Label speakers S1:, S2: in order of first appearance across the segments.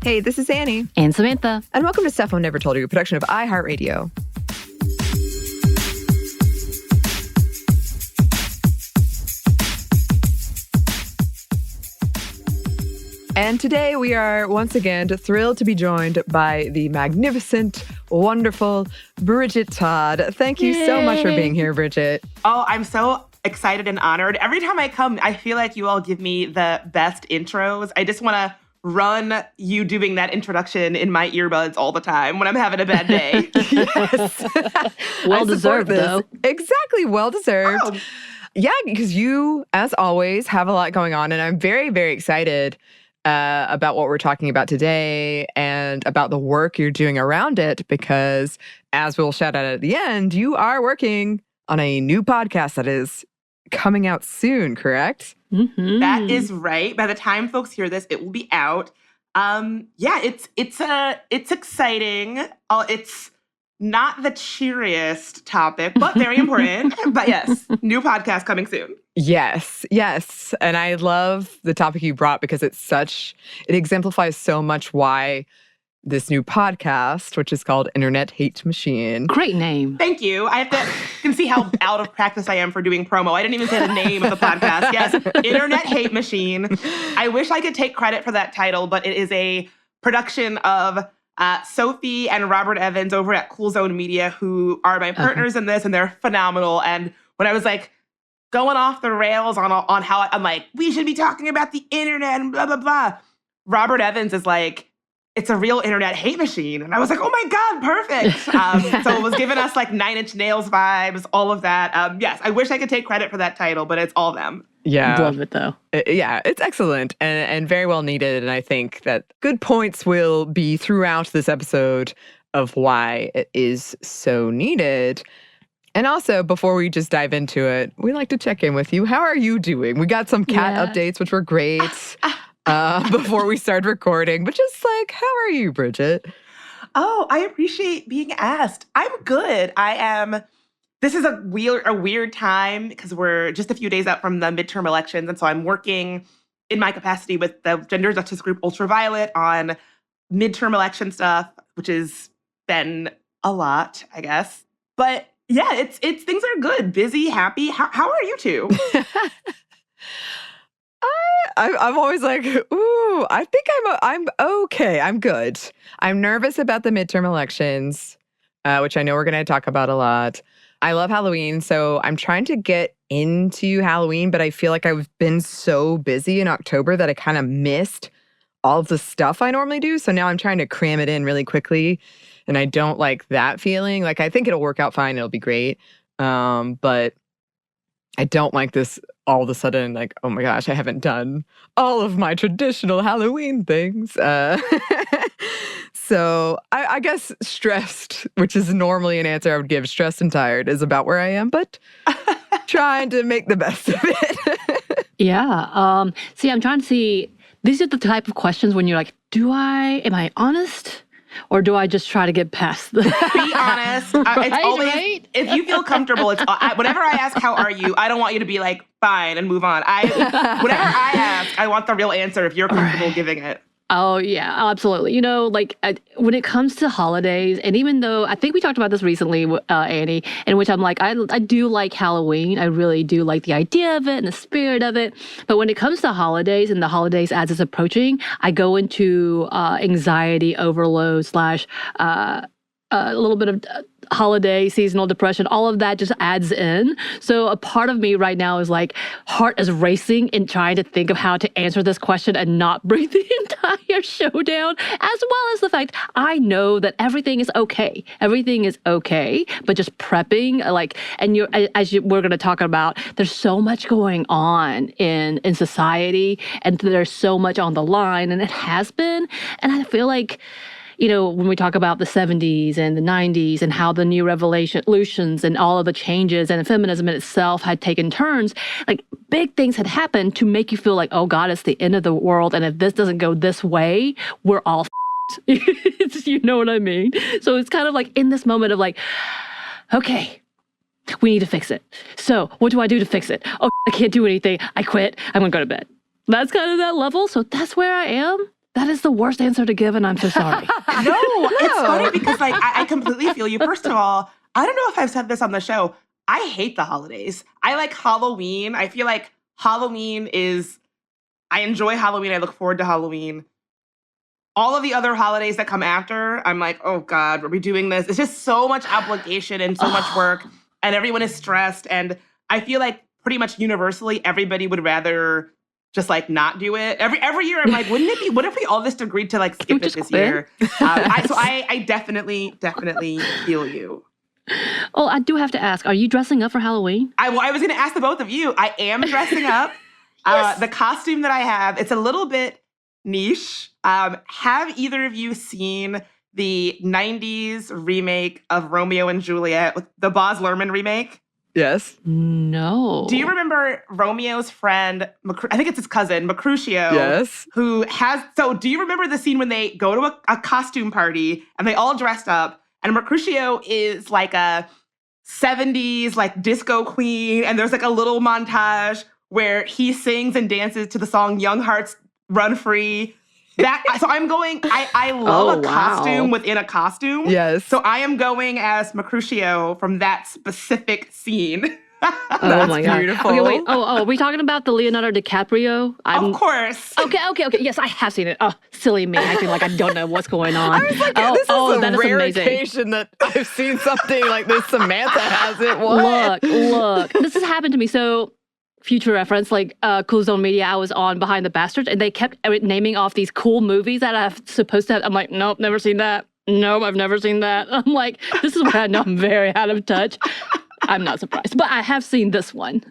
S1: Hey, this is Anney.
S2: And Samantha.
S1: And welcome to Stuff Mom Never Told You, a production of iHeartRadio. And today we are once again thrilled to be joined by the magnificent, wonderful Bridget Todd. Thank you so much for being here, Bridget.
S3: Oh, I'm so excited and honored. Every time I come, I feel like you all give me the best intros. I just want to run you doing that introduction in my earbuds all the time when I'm having a bad day.
S1: Yes.
S2: Well-deserved, though.
S1: Exactly, well-deserved.
S3: Oh.
S1: Yeah, because you, as always, have a lot going on, and I'm very, very excited about what we're talking about today and about the work you're doing around it, because as we'll shout out at the end, you are working on a new podcast that is coming out soon, correct?
S2: Mm-hmm.
S3: That is right. By the time folks hear this, it will be out. Yeah, it's exciting. It's not the cheeriest topic, but very important. But yes, new podcast coming soon.
S1: Yes. And I love the topic you brought because it exemplifies so much why this new podcast, which is called Internet Hate Machine.
S2: Great name.
S3: Thank you. You can see how out of practice I am for doing promo. I didn't even say the name of the podcast. Yes, Internet Hate Machine. I wish I could take credit for that title, but it is a production of Sophie and Robert Evans over at Cool Zone Media, who are my partners in this, and they're phenomenal. And when I was like going off the rails on how I'm like, we should be talking about the internet and blah, blah, blah, Robert Evans is like, it's a real internet hate machine. And I was like, oh my God, perfect. So it was giving us like 9 Inch Nails vibes, all of that. Yes, I wish I could take credit for that title, but it's all them.
S1: Yeah.
S2: Love it, though.
S1: Yeah, it's excellent and very well needed. And I think that good points will be throughout this episode of why it is so needed. And also, before we just dive into it, we like to check in with you. How are you doing? We got some cat updates, which were great. Before we started recording, but just like, how are you, Bridget?
S3: Oh, I appreciate being asked. I'm good. This is a weird time because we're just a few days out from the midterm elections. And so I'm working in my capacity with the gender justice group Ultraviolet on midterm election stuff, which has been a lot, I guess. But yeah, it's things are good, busy, happy. How are you two?
S1: I'm always like, ooh, I think I'm okay. I'm good. I'm nervous about the midterm elections, which I know we're going to talk about a lot. I love Halloween, so I'm trying to get into Halloween, but I feel like I've been so busy in October that I kind of missed all of the stuff I normally do. So now I'm trying to cram it in really quickly, and I don't like that feeling. Like, I think it'll work out fine. It'll be great. But I don't like this all of a sudden, like, oh my gosh, I haven't done all of my traditional Halloween things. So I guess stressed, which is normally an answer I would give, stressed and tired is about where I am, but trying to make the best of it.
S2: Yeah. See, I'm trying to see, these are the type of questions when you're like, am I honest? Or do I just try to get past the...
S3: Be honest. It's always, right? If you feel comfortable, whenever I ask, how are you? I don't want you to be like, fine, and move on. Whenever I ask, I want the real answer if you're comfortable giving it.
S2: Oh, yeah, absolutely. You know, like when it comes to holidays, and even though I think we talked about this recently, Anney, in which I'm like, I do like Halloween. I really do like the idea of it and the spirit of it. But when it comes to holidays and the holidays as it's approaching, I go into anxiety overload / a little bit of holiday, seasonal depression, all of that just adds in. So a part of me right now is like, heart is racing in trying to think of how to answer this question and not bring the entire show down, as well as the fact I know that everything is okay. Everything is okay, but just prepping, like, and we're going to talk about, there's so much going on in society, and there's so much on the line, and it has been, and I feel like, you know, when we talk about the 70s and the 90s and how the new revolutions and all of the changes and feminism in itself had taken turns, like big things had happened to make you feel like, oh God, it's the end of the world. And if this doesn't go this way, we're all you know what I mean? So it's kind of like in this moment of like, okay, we need to fix it. So what do I do to fix it? Oh, I can't do anything. I quit. I'm going to go to bed. That's kind of that level. So that's where I am. That is the worst answer to give, and I'm so sorry.
S3: No, it's funny because like I completely feel you. First of all, I don't know if I've said this on the show. I hate the holidays. I like Halloween. I feel like Halloween is, I enjoy Halloween. I look forward to Halloween. All of the other holidays that come after, I'm like, oh God, are we doing this? It's just so much obligation and so much work, and everyone is stressed. And I feel like pretty much universally, everybody would rather just like not do it. Every year, I'm like, what if we all just agreed to like skip it this year? I definitely feel you.
S2: Oh, I do have to ask, are you dressing up for Halloween?
S3: I was going to ask the both of you. I am dressing up. Yes. The costume that I have, it's a little bit niche. Have either of you seen the 90s remake of Romeo and Juliet, the Baz Luhrmann remake?
S1: Yes.
S2: No.
S3: Do you remember Romeo's friend, I think it's his cousin, Mercutio?
S1: Yes.
S3: Do you remember the scene when they go to a costume party and they all dressed up, and Mercutio is like a 70s like disco queen, and there's like a little montage where he sings and dances to the song Young Hearts Run Free. So I'm going, I love costume within a costume.
S1: Yes.
S3: So I am going as Mercutio from that specific scene.
S2: Oh my God.
S1: Beautiful.
S2: Okay, wait. Oh, are we talking about the Leonardo DiCaprio?
S3: Of course.
S2: Okay. Yes, I have seen it. Oh, silly me, acting like I don't know what's going on.
S1: I was like, this is a rare occasion that I've seen something like this. Samantha has it. What?
S2: Look. This has happened to me. So, future reference, like Cool Zone Media, I was on Behind the Bastards, and they kept naming off these cool movies that I'm supposed to have. I'm like, nope, never seen that. Nope, I've never seen that. I'm like, this is where I know I'm very out of touch. I'm not surprised, but I have seen this one.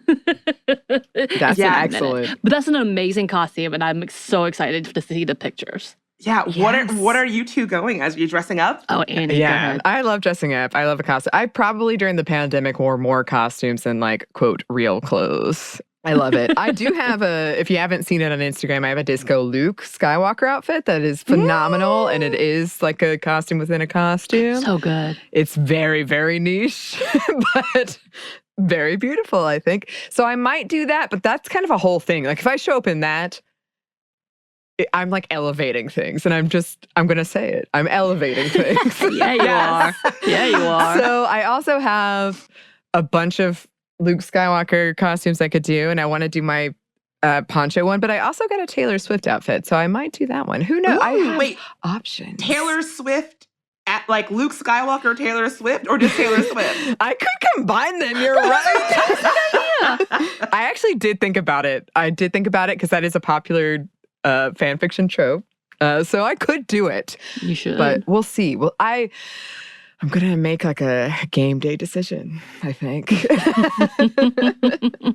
S1: That's excellent.
S2: But that's an amazing costume, and I'm so excited to see the pictures.
S3: Yeah, yes. What are you two going as? Are you dressing up?
S2: Oh, Anney,
S1: yeah, I love dressing up. I love a costume. I probably during the pandemic wore more costumes than like, quote, real clothes. I love it. I do have if you haven't seen it on Instagram, I have a disco Luke Skywalker outfit that is phenomenal. And it is like a costume within a costume.
S2: So good.
S1: It's very, very niche, but very beautiful, I think. So I might do that, but that's kind of a whole thing. Like if I show up in that, I'm like elevating things, and I'm going to say it. I'm elevating things.
S2: Yeah, you are. Yeah, you are.
S1: So I also have a bunch of Luke Skywalker costumes I could do, and I want to do my poncho one, but I also got a Taylor Swift outfit, so I might do that one. Who knows?
S3: Ooh,
S1: I have
S3: wait,
S1: options.
S3: Taylor Swift at like Luke Skywalker, Taylor Swift, or just Taylor Swift?
S1: I could combine them. You're right. I actually did think about it. I did think about it because that is a popular fan fiction trope. So I could do it.
S2: You should.
S1: But we'll see. Well, I'm going to make like a game day decision, I think.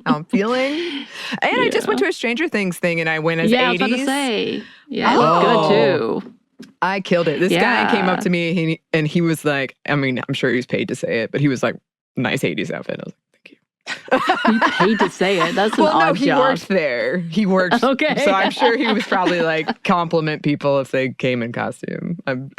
S1: How I'm feeling. And I just went to a Stranger Things thing, and I went as 80s.
S2: Yeah, I was about to say. Yeah, it looked good too.
S1: I killed it. This guy came up to me, and he was like, I mean, I'm sure he was paid to say it, but he was like, nice 80s outfit. I was like,
S2: You paid to say it. That's an odd
S1: he
S2: job.
S1: worked there. He worked.
S2: Okay.
S1: So I'm sure he was probably like compliment people if they came in costume.
S2: No,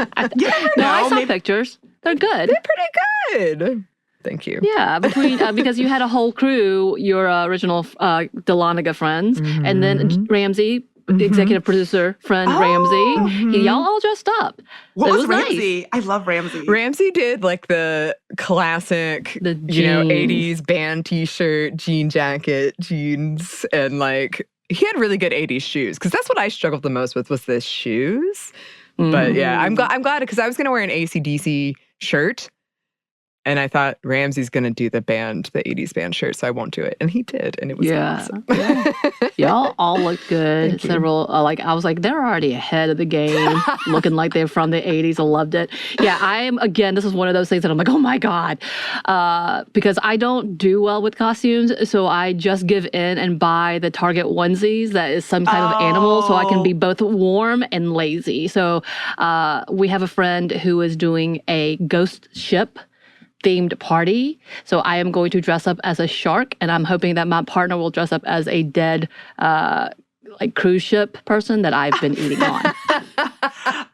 S2: I saw pictures. They're good.
S1: They're pretty good. Thank you.
S2: Yeah, because you had a whole crew, your original Delaniga friends, and then Ramsey, the executive producer friend Ramsey. Y'all all dressed up.
S3: What was
S2: Nice.
S3: Ramsey? I love Ramsey.
S1: Ramsey did like the classic,
S2: The
S1: 80s band t-shirt, jean jacket, jeans, and like he had really good 80s shoes, because that's what I struggled the most with was the shoes. But yeah, I'm glad because I was gonna wear an AC/DC shirt. And I thought Ramsey's going to do the 80s band shirt, so I won't do it. And he did, and it was awesome.
S2: Yeah. Y'all all look good. Several, I was like, they're already ahead of the game, looking like they're from the 80s. I loved it. Yeah, this is one of those things that I'm like, oh my God. Because I don't do well with costumes, so I just give in and buy the Target onesies that is some kind of animal, so I can be both warm and lazy. So we have a friend who is doing a ghost ship themed party. So I am going to dress up as a shark, and I'm hoping that my partner will dress up as a dead cruise ship person that I've been eating on.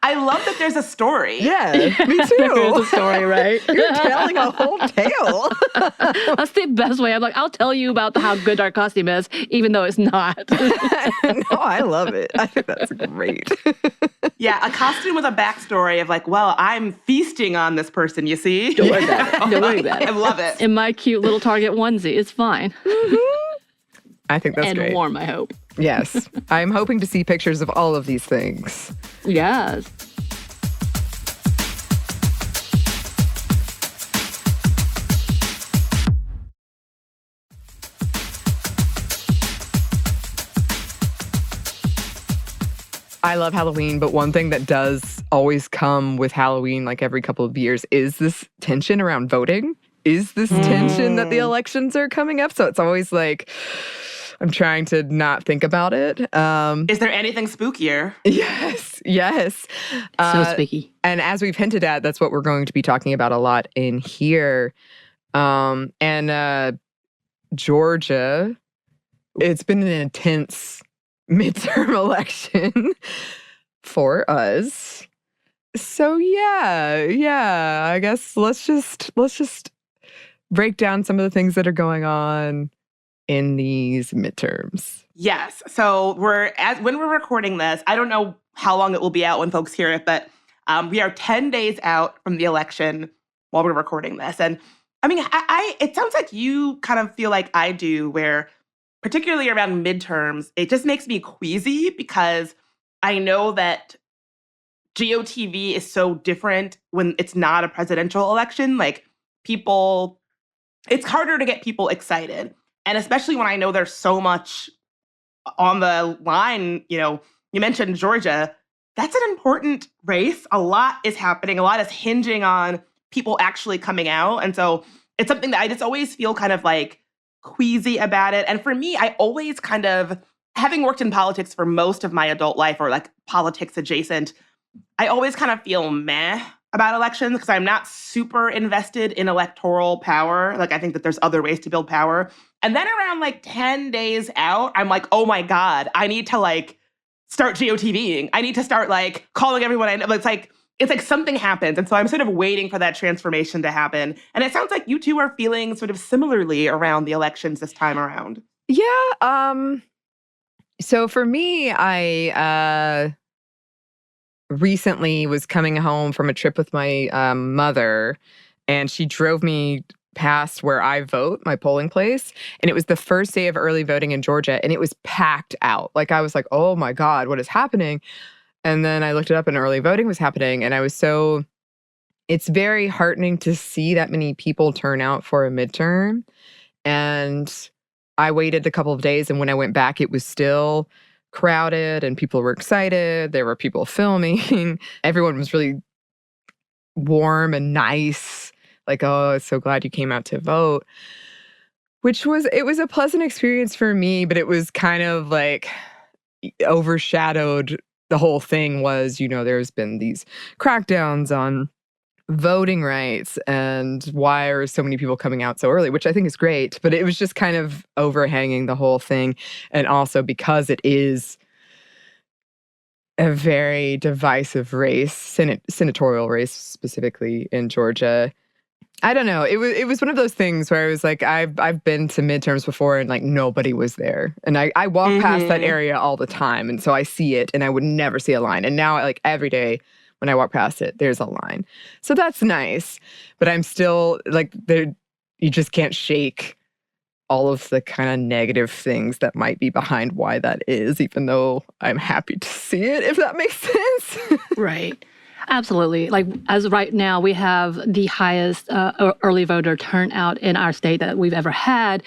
S3: I love that there's a story.
S1: Yeah, me too.
S2: There's a story, right?
S1: You're telling a whole tale.
S2: That's the best way. I'm like, I'll tell you about how good our costume is, even though it's not.
S1: No, I love it. I think that's great.
S3: Yeah, a costume with a backstory of like, well, I'm feasting on this person, you see?
S2: Don't worry about it. Don't worry about it.
S3: I love it.
S2: In my cute little Target onesie, it's fine.
S1: I think that's
S2: and
S1: great.
S2: warm, I hope.
S1: Yes. I'm hoping to see pictures of all of these things.
S2: Yes.
S1: I love Halloween, but one thing that does always come with Halloween, like every couple of years, is this tension around voting. Is this tension that the elections are coming up? So it's always like, I'm trying to not think about it.
S3: Is there anything spookier?
S1: Yes.
S2: So spooky.
S1: And as we've hinted at, that's what we're going to be talking about a lot in here. Georgia, it's been an intense midterm election for us. So yeah, I guess let's just break down some of the things that are going on in these midterms.
S3: Yes. So when we're recording this, I don't know how long it will be out when folks hear it, but we are 10 days out from the election while we're recording this. And I mean, it sounds like you kind of feel like I do, where particularly around midterms, it just makes me queasy because I know that GOTV is so different when it's not a presidential election. Like it's harder to get people excited. And especially when I know there's so much on the line, you mentioned Georgia. That's an important race. A lot is happening. A lot is hinging on people actually coming out. And so it's something that I just always feel kind of like queasy about it. And for me, I always kind of, having worked in politics for most of my adult life, or like politics adjacent, I always kind of feel meh about elections because I'm not super invested in electoral power. Like, I think that there's other ways to build power. And then around like 10 days out, I'm like, oh my God, I need to like start GOTVing. I need to start like calling everyone I know. It's like something happens. And so I'm sort of waiting for that transformation to happen. And it sounds like you two are feeling sort of similarly around the elections this time around.
S1: Yeah. So for me, I recently was coming home from a trip with my mother, and she drove me past where I vote, my polling place. And it was the first day of early voting in Georgia, and it was packed out. Like, I was like, oh my God, what is happening? And then I looked it up and early voting was happening. And it's very heartening to see that many people turn out for a midterm. And I waited a couple of days, and when I went back, it was still crowded and people were excited. There were people filming. Everyone was really warm and nice. Like, oh, so glad you came out to vote. It was a pleasant experience for me, but it was kind of like overshadowed. The whole thing was, there's been these crackdowns on voting rights and why are so many people coming out so early, which I think is great, but it was just kind of overhanging the whole thing. And also because it is a very divisive race, senatorial race specifically in Georgia. I don't know. It was one of those things where I was like, I've been to midterms before and like nobody was there. And I walk past that area all the time. And so I see it and I would never see a line. And now like every day when I walk past it, there's a line. So that's nice. But I'm still like, you just can't shake all of the kind of negative things that might be behind why that is, even though I'm happy to see it, if that makes sense.
S2: Right. Absolutely. Like, as right now, we have the highest early voter turnout in our state that we've ever had,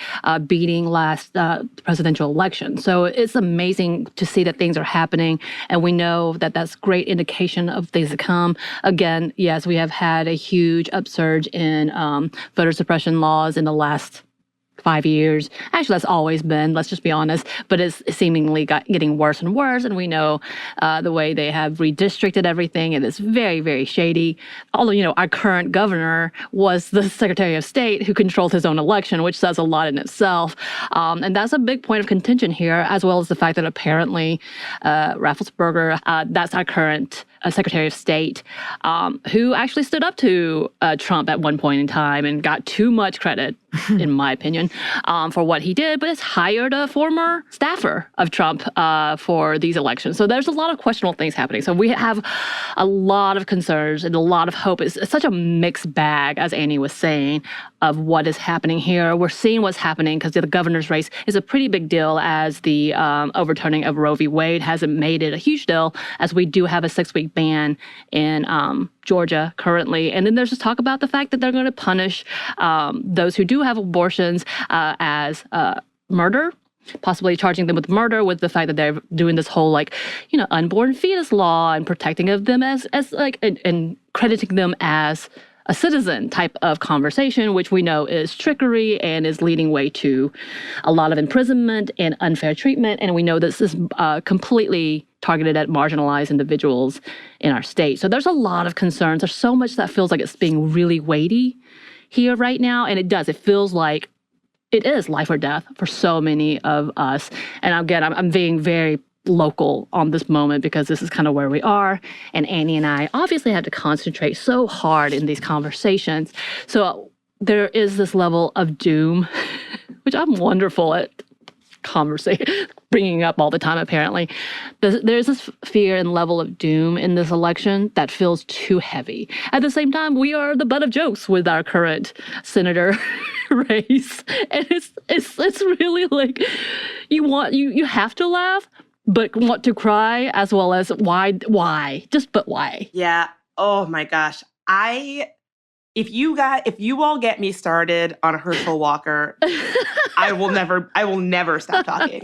S2: beating last presidential election. So it's amazing to see that things are happening, and we know that that's great indication of things to come. Again, yes, we have had a huge upsurge in voter suppression laws in the last 5 years. Actually, that's always been, let's just be honest, but it's seemingly getting worse and worse. And we know the way they have redistricted everything, and it's very, very shady. Although, our current governor was the Secretary of State who controlled his own election, which says a lot in itself. And that's a big point of contention here, as well as the fact that apparently Raffensperger, that's our current Secretary of State, who actually stood up to Trump at one point in time and got too much credit, in my opinion, for what he did, but has hired a former staffer of Trump for these elections. So there's a lot of questionable things happening. So we have a lot of concerns and a lot of hope. It's such a mixed bag, as Anney was saying, of what is happening here. We're seeing what's happening because the governor's race is a pretty big deal, as the overturning of Roe v. Wade hasn't made it a huge deal, as we do have a 6-week ban in Georgia currently. And then there's just talk about the fact that they're going to punish those who do have abortions as murder, possibly charging them with murder, with the fact that they're doing this whole unborn fetus law and protecting of them as and crediting them as a citizen type of conversation, which we know is trickery and is leading way to a lot of imprisonment and unfair treatment. And we know this is completely targeted at marginalized individuals in our state. So there's a lot of concerns. There's so much that feels like it's being really weighty here right now. And it does. It feels like it is life or death for so many of us. And again, I'm being very local on this moment because this is kind of where we are. And Anney and I obviously had to concentrate so hard in these conversations. So there is this level of doom, which I'm wonderful at bringing up all the time, apparently. There's this fear and level of doom in this election that feels too heavy. At the same time, we are the butt of jokes with our current senator race. And it's really like you have to laugh, but want to cry, as well as why? Just but why?
S3: Yeah. Oh my gosh. If you all get me started on Herschel Walker, I will never stop talking.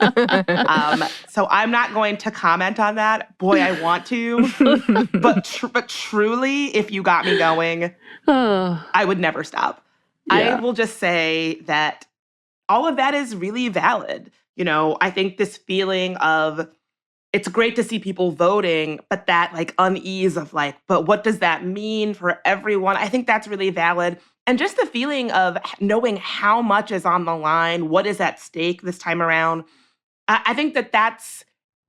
S3: So I'm not going to comment on that. Boy, I want to, but truly, if you got me going, I would never stop. Yeah. I will just say that all of that is really valid. I think this feeling of, it's great to see people voting, but that unease of but what does that mean for everyone? I think that's really valid. And just the feeling of knowing how much is on the line, what is at stake this time around. I think that's,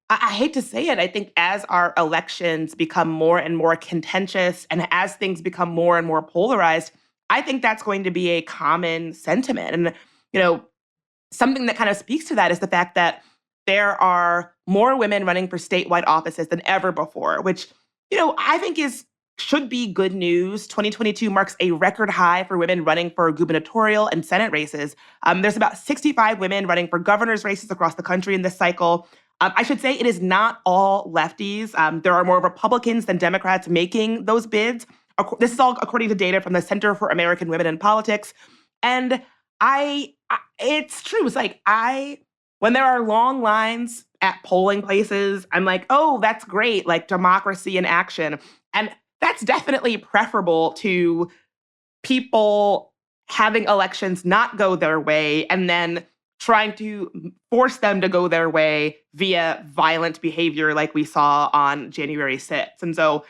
S3: I hate to say it, I think as our elections become more and more contentious and as things become more and more polarized, I think that's going to be a common sentiment. And, something that kind of speaks to that is the fact that there are more women running for statewide offices than ever before, which, I think should be good news. 2022 marks a record high for women running for gubernatorial and Senate races. There's about 65 women running for governor's races across the country in this cycle. I should say it is not all lefties. There are more Republicans than Democrats making those bids. This is all according to data from the Center for American Women in Politics. And it's true. It's when there are long lines at polling places, I'm like, oh, that's great, democracy in action. And that's definitely preferable to people having elections not go their way and then trying to force them to go their way via violent behavior like we saw on January 6th. And so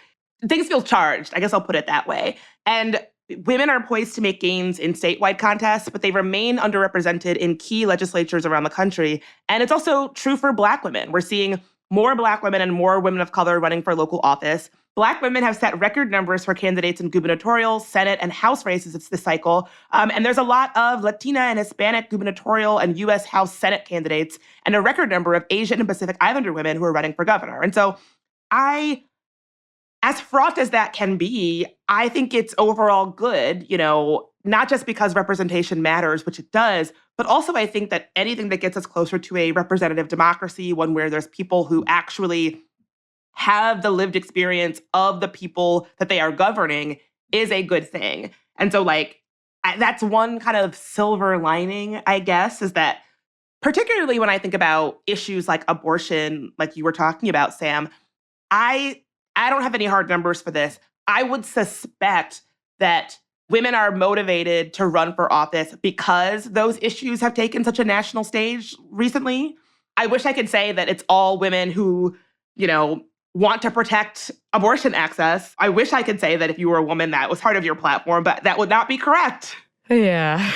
S3: things feel charged. I guess I'll put it that way. And women are poised to make gains in statewide contests, but they remain underrepresented in key legislatures around the country. And it's also true for Black women. We're seeing more Black women and more women of color running for local office. Black women have set record numbers for candidates in gubernatorial, Senate, and House races this cycle. And there's a lot of Latina and Hispanic gubernatorial and U.S. House Senate candidates, and a record number of Asian and Pacific Islander women who are running for governor. And so as fraught as that can be, I think it's overall good, not just because representation matters, which it does, but also I think that anything that gets us closer to a representative democracy, one where there's people who actually have the lived experience of the people that they are governing, is a good thing. And so that's one kind of silver lining, I guess, is that particularly when I think about issues like abortion, like you were talking about, Sam, I don't have any hard numbers for this. I would suspect that women are motivated to run for office because those issues have taken such a national stage recently. I wish I could say that it's all women who, want to protect abortion access. I wish I could say that if you were a woman, that was part of your platform, but that would not be correct.
S1: Yeah.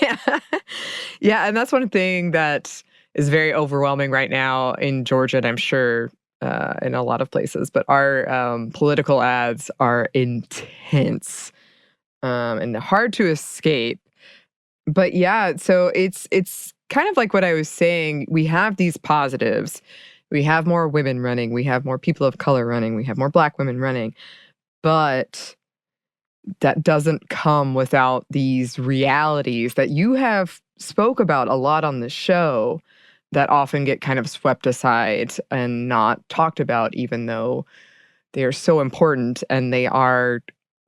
S1: Yeah. Yeah. And that's one thing that is very overwhelming right now in Georgia, and I'm sure in a lot of places. But our political ads are intense and hard to escape. But yeah, so it's kind of like what I was saying. We have these positives. We have more women running. We have more people of color running. We have more Black women running. But that doesn't come without these realities that you have spoke about a lot on the show that often get kind of swept aside and not talked about, even though they are so important and they are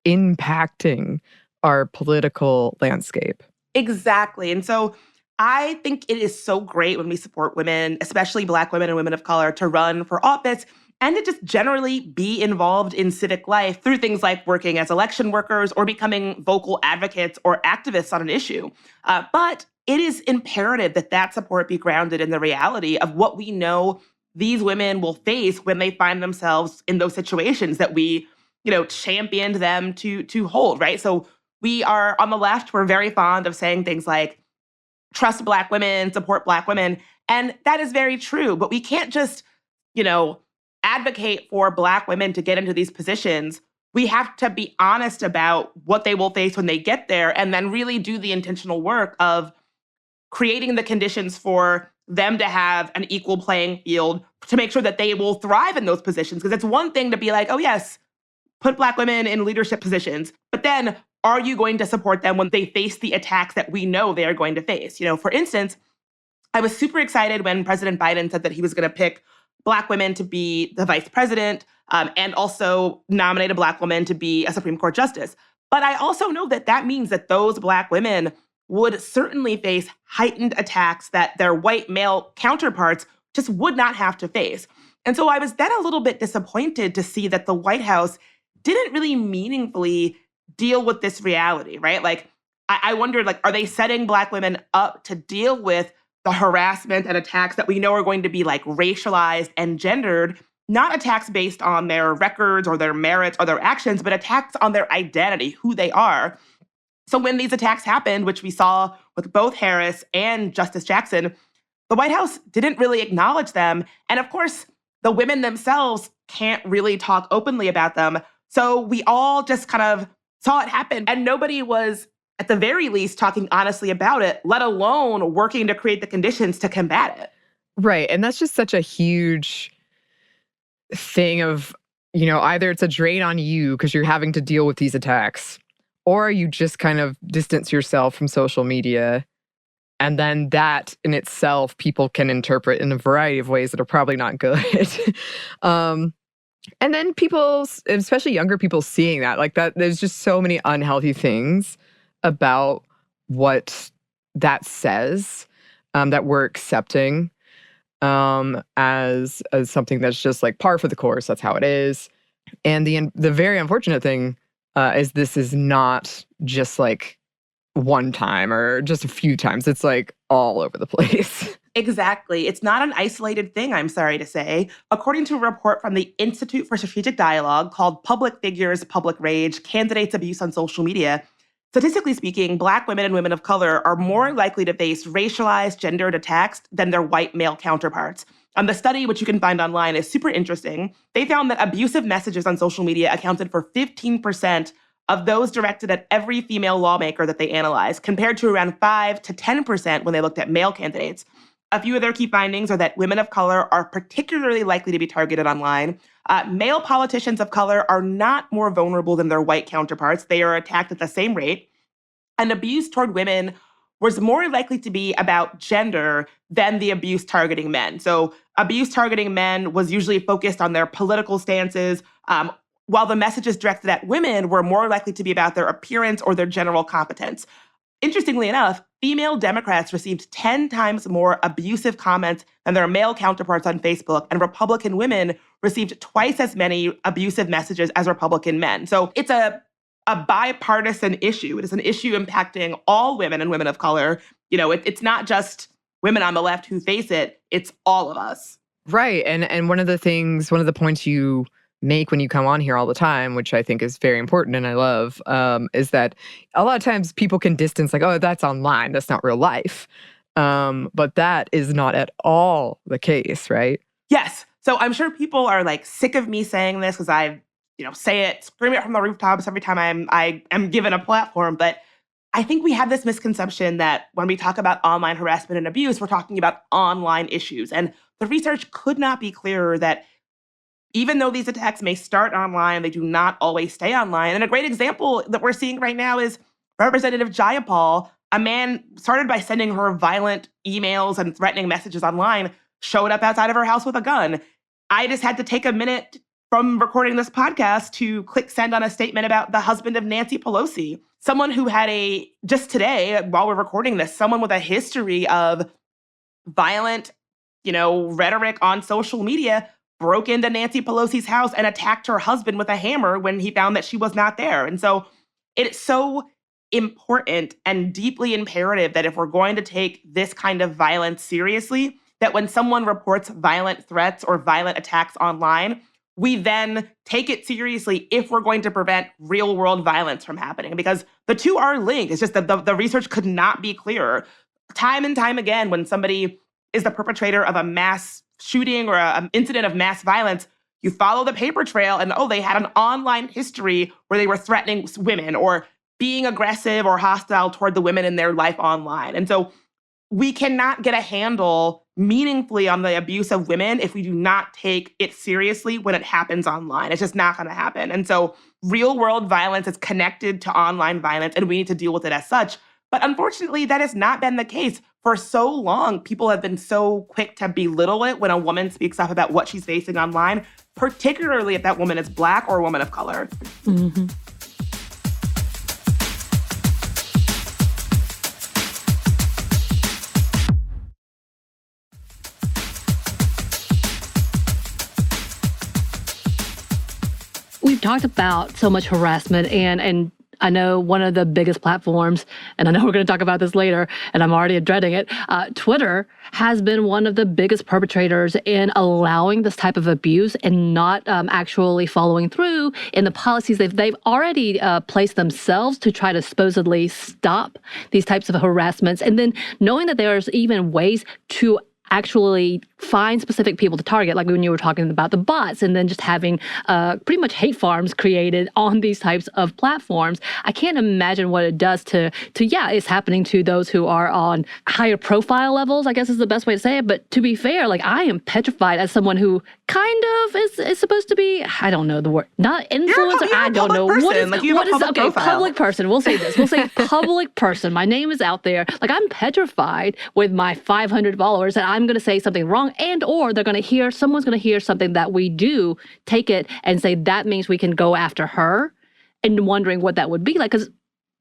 S1: impacting our political landscape.
S3: Exactly. And so I think it is so great when we support women, especially Black women and women of color, to run for office and to just generally be involved in civic life through things like working as election workers or becoming vocal advocates or activists on an issue. But it is imperative that that support be grounded in the reality of what we know these women will face when they find themselves in those situations that we, championed them to hold, right? So we are on the left, we're very fond of saying things like, trust Black women, support Black women. And that is very true. But we can't just, advocate for Black women to get into these positions. We have to be honest about what they will face when they get there and then really do the intentional work of creating the conditions for them to have an equal playing field to make sure that they will thrive in those positions. Because it's one thing to be like, oh, yes, put Black women in leadership positions. But then are you going to support them when they face the attacks that we know they are going to face? For instance, I was super excited when President Biden said that he was going to pick Black women to be the vice president and also nominate a Black woman to be a Supreme Court justice. But I also know that that means that those Black women would certainly face heightened attacks that their white male counterparts just would not have to face. And so I was then a little bit disappointed to see that the White House didn't really meaningfully deal with this reality, right? Like, I wondered, are they setting Black women up to deal with the harassment and attacks that we know are going to be racialized and gendered, not attacks based on their records or their merits or their actions, but attacks on their identity, who they are. So when these attacks happened, which we saw with both Harris and Justice Jackson, the White House didn't really acknowledge them. And of course, the women themselves can't really talk openly about them. So we all just kind of saw it happen. And nobody was, at the very least, talking honestly about it, let alone working to create the conditions to combat it.
S1: Right. And that's just such a huge thing of, either it's a drain on you because you're having to deal with these attacks, or you just kind of distance yourself from social media. And then that in itself, people can interpret in a variety of ways that are probably not good. And then people, especially younger people, seeing that, there's just so many unhealthy things about what that says that we're accepting as something that's just par for the course. That's how it is. And the very unfortunate thing is this is not just one time or just a few times. It's all over the place.
S3: Exactly. It's not an isolated thing, I'm sorry to say. According to a report from the Institute for Strategic Dialogue called Public Figures, Public Rage, Candidates' Abuse on Social Media, statistically speaking, Black women and women of color are more likely to face racialized, gendered attacks than their white male counterparts. The study, which you can find online, is super interesting. They found that abusive messages on social media accounted for 15% of those directed at every female lawmaker that they analyzed, compared to around 5 to 10% when they looked at male candidates. A few of their key findings are that women of color are particularly likely to be targeted online. Male politicians of color are not more vulnerable than their white counterparts. They are attacked at the same rate. And abuse toward women was more likely to be about gender than the abuse targeting men. So abuse targeting men was usually focused on their political stances, while the messages directed at women were more likely to be about their appearance or their general competence. Interestingly enough, female Democrats received 10 times more abusive comments than their male counterparts on Facebook, and Republican women received twice as many abusive messages as Republican men. So it's a a bipartisan issue. It is an issue impacting all women and women of color. It's not just women on the left who face it. It's all of us.
S1: Right. And one of the points you make when you come on here all the time, which I think is very important and I love, is that a lot of times people can distance like, oh, that's online. That's not real life. But that is not at all the case, right?
S3: Yes. So I'm sure people are like sick of me saying this because I, say it, scream it from the rooftops every time I am given a platform. But I think we have this misconception that when we talk about online harassment and abuse, we're talking about online issues. And the research could not be clearer that even though these attacks may start online, they do not always stay online. And a great example that we're seeing right now is Representative Jayapal, a man started by sending her violent emails and threatening messages online, showed up outside of her house with a gun. I just had to take a minute from recording this podcast to click send on a statement about the husband of Nancy Pelosi, someone who had just today, while we're recording this, someone with a history of violent, rhetoric on social media broke into Nancy Pelosi's house and attacked her husband with a hammer when he found that she was not there. And so it's so important and deeply imperative that if we're going to take this kind of violence seriously, that when someone reports violent threats or violent attacks online, we then take it seriously if we're going to prevent real world violence from happening, because the two are linked. It's just that the research could not be clearer. Time and time again, when somebody is the perpetrator of a mass shooting or an incident of mass violence, you follow the paper trail and, they had an online history where they were threatening women or being aggressive or hostile toward the women in their life online. And so we cannot get a handle meaningfully on the abuse of women if we do not take it seriously when it happens online. It's just not going to happen. And so real world violence is connected to online violence, and we need to deal with it as such. But unfortunately, that has not been the case. For so long, people have been so quick to belittle it when a woman speaks up about what she's facing online, particularly if that woman is Black or a woman of color.
S2: Mm-hmm. We've talked about so much harassment, and I know one of the biggest platforms, and I know we're going to talk about this later, and I'm already dreading it, Twitter has been one of the biggest perpetrators in allowing this type of abuse and not actually following through in the policies they've already placed themselves to try to supposedly stop these types of harassments. And then knowing that there's even ways to actually find specific people to target, like when you were talking about the bots, and then just having pretty much hate farms created on these types of platforms. I can't imagine what it does to it's happening to those who are on higher profile levels, I guess is the best way to say it. But to be fair, like, I am petrified as someone who kind of is supposed to be, I don't know the word, not influencer, I don't know.
S3: Person.
S2: What is okay, public person. We'll say this. We'll say public person. My name is out there. Like, I'm petrified with my 500 followers that I'm going to say something wrong, and or someone's going to hear something that we do, take it and say that means we can go after her, and wondering what that would be like. Because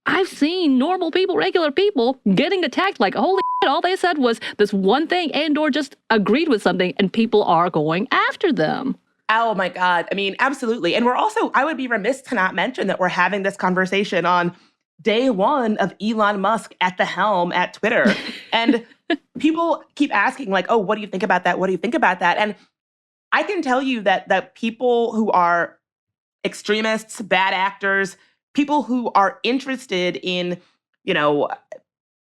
S2: I've seen normal people, regular people getting attacked like, holy shit, all they said was this one thing and or just agreed with something, and people are going after them.
S3: Oh my God. I mean, absolutely. And I would be remiss to not mention that we're having this conversation on day one of Elon Musk at the helm at Twitter. And people keep asking, like, oh, what do you think about that? What do you think about that? And I can tell you that people who are extremists, bad actors, people who are interested in,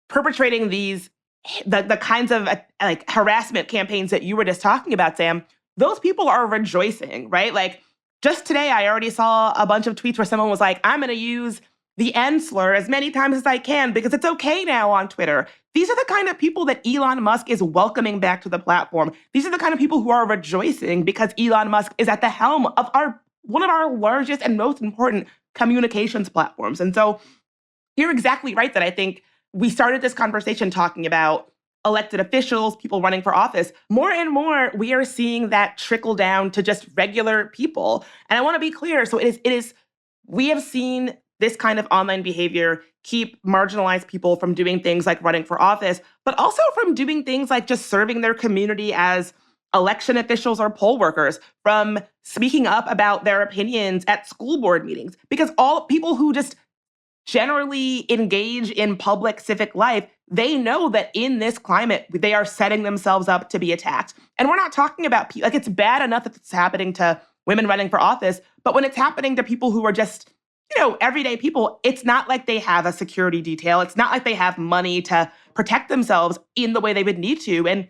S3: perpetrating the kinds of like harassment campaigns that you were just talking about, Sam, those people are rejoicing, right? Like, just today, I already saw a bunch of tweets where someone was like, I'm going to use the N slur as many times as I can because it's okay now on Twitter. These are the kind of people that Elon Musk is welcoming back to the platform. These are the kind of people who are rejoicing because Elon Musk is at the helm of one of our largest and most important communications platforms. And so you're exactly right that I think we started this conversation talking about elected officials, people running for office. More and more, we are seeing that trickle down to just regular people. And I want to be clear. So we have seen this kind of online behavior keep marginalized people from doing things like running for office, but also from doing things like just serving their community as election officials or poll workers from speaking up about their opinions at school board meetings. Because all people who just generally engage in public civic life, they know that in this climate, they are setting themselves up to be attacked. And we're not talking about, like, it's bad enough that it's happening to women running for office, but when it's happening to people who are just, everyday people, it's not like they have a security detail. It's not like they have money to protect themselves in the way they would need to. And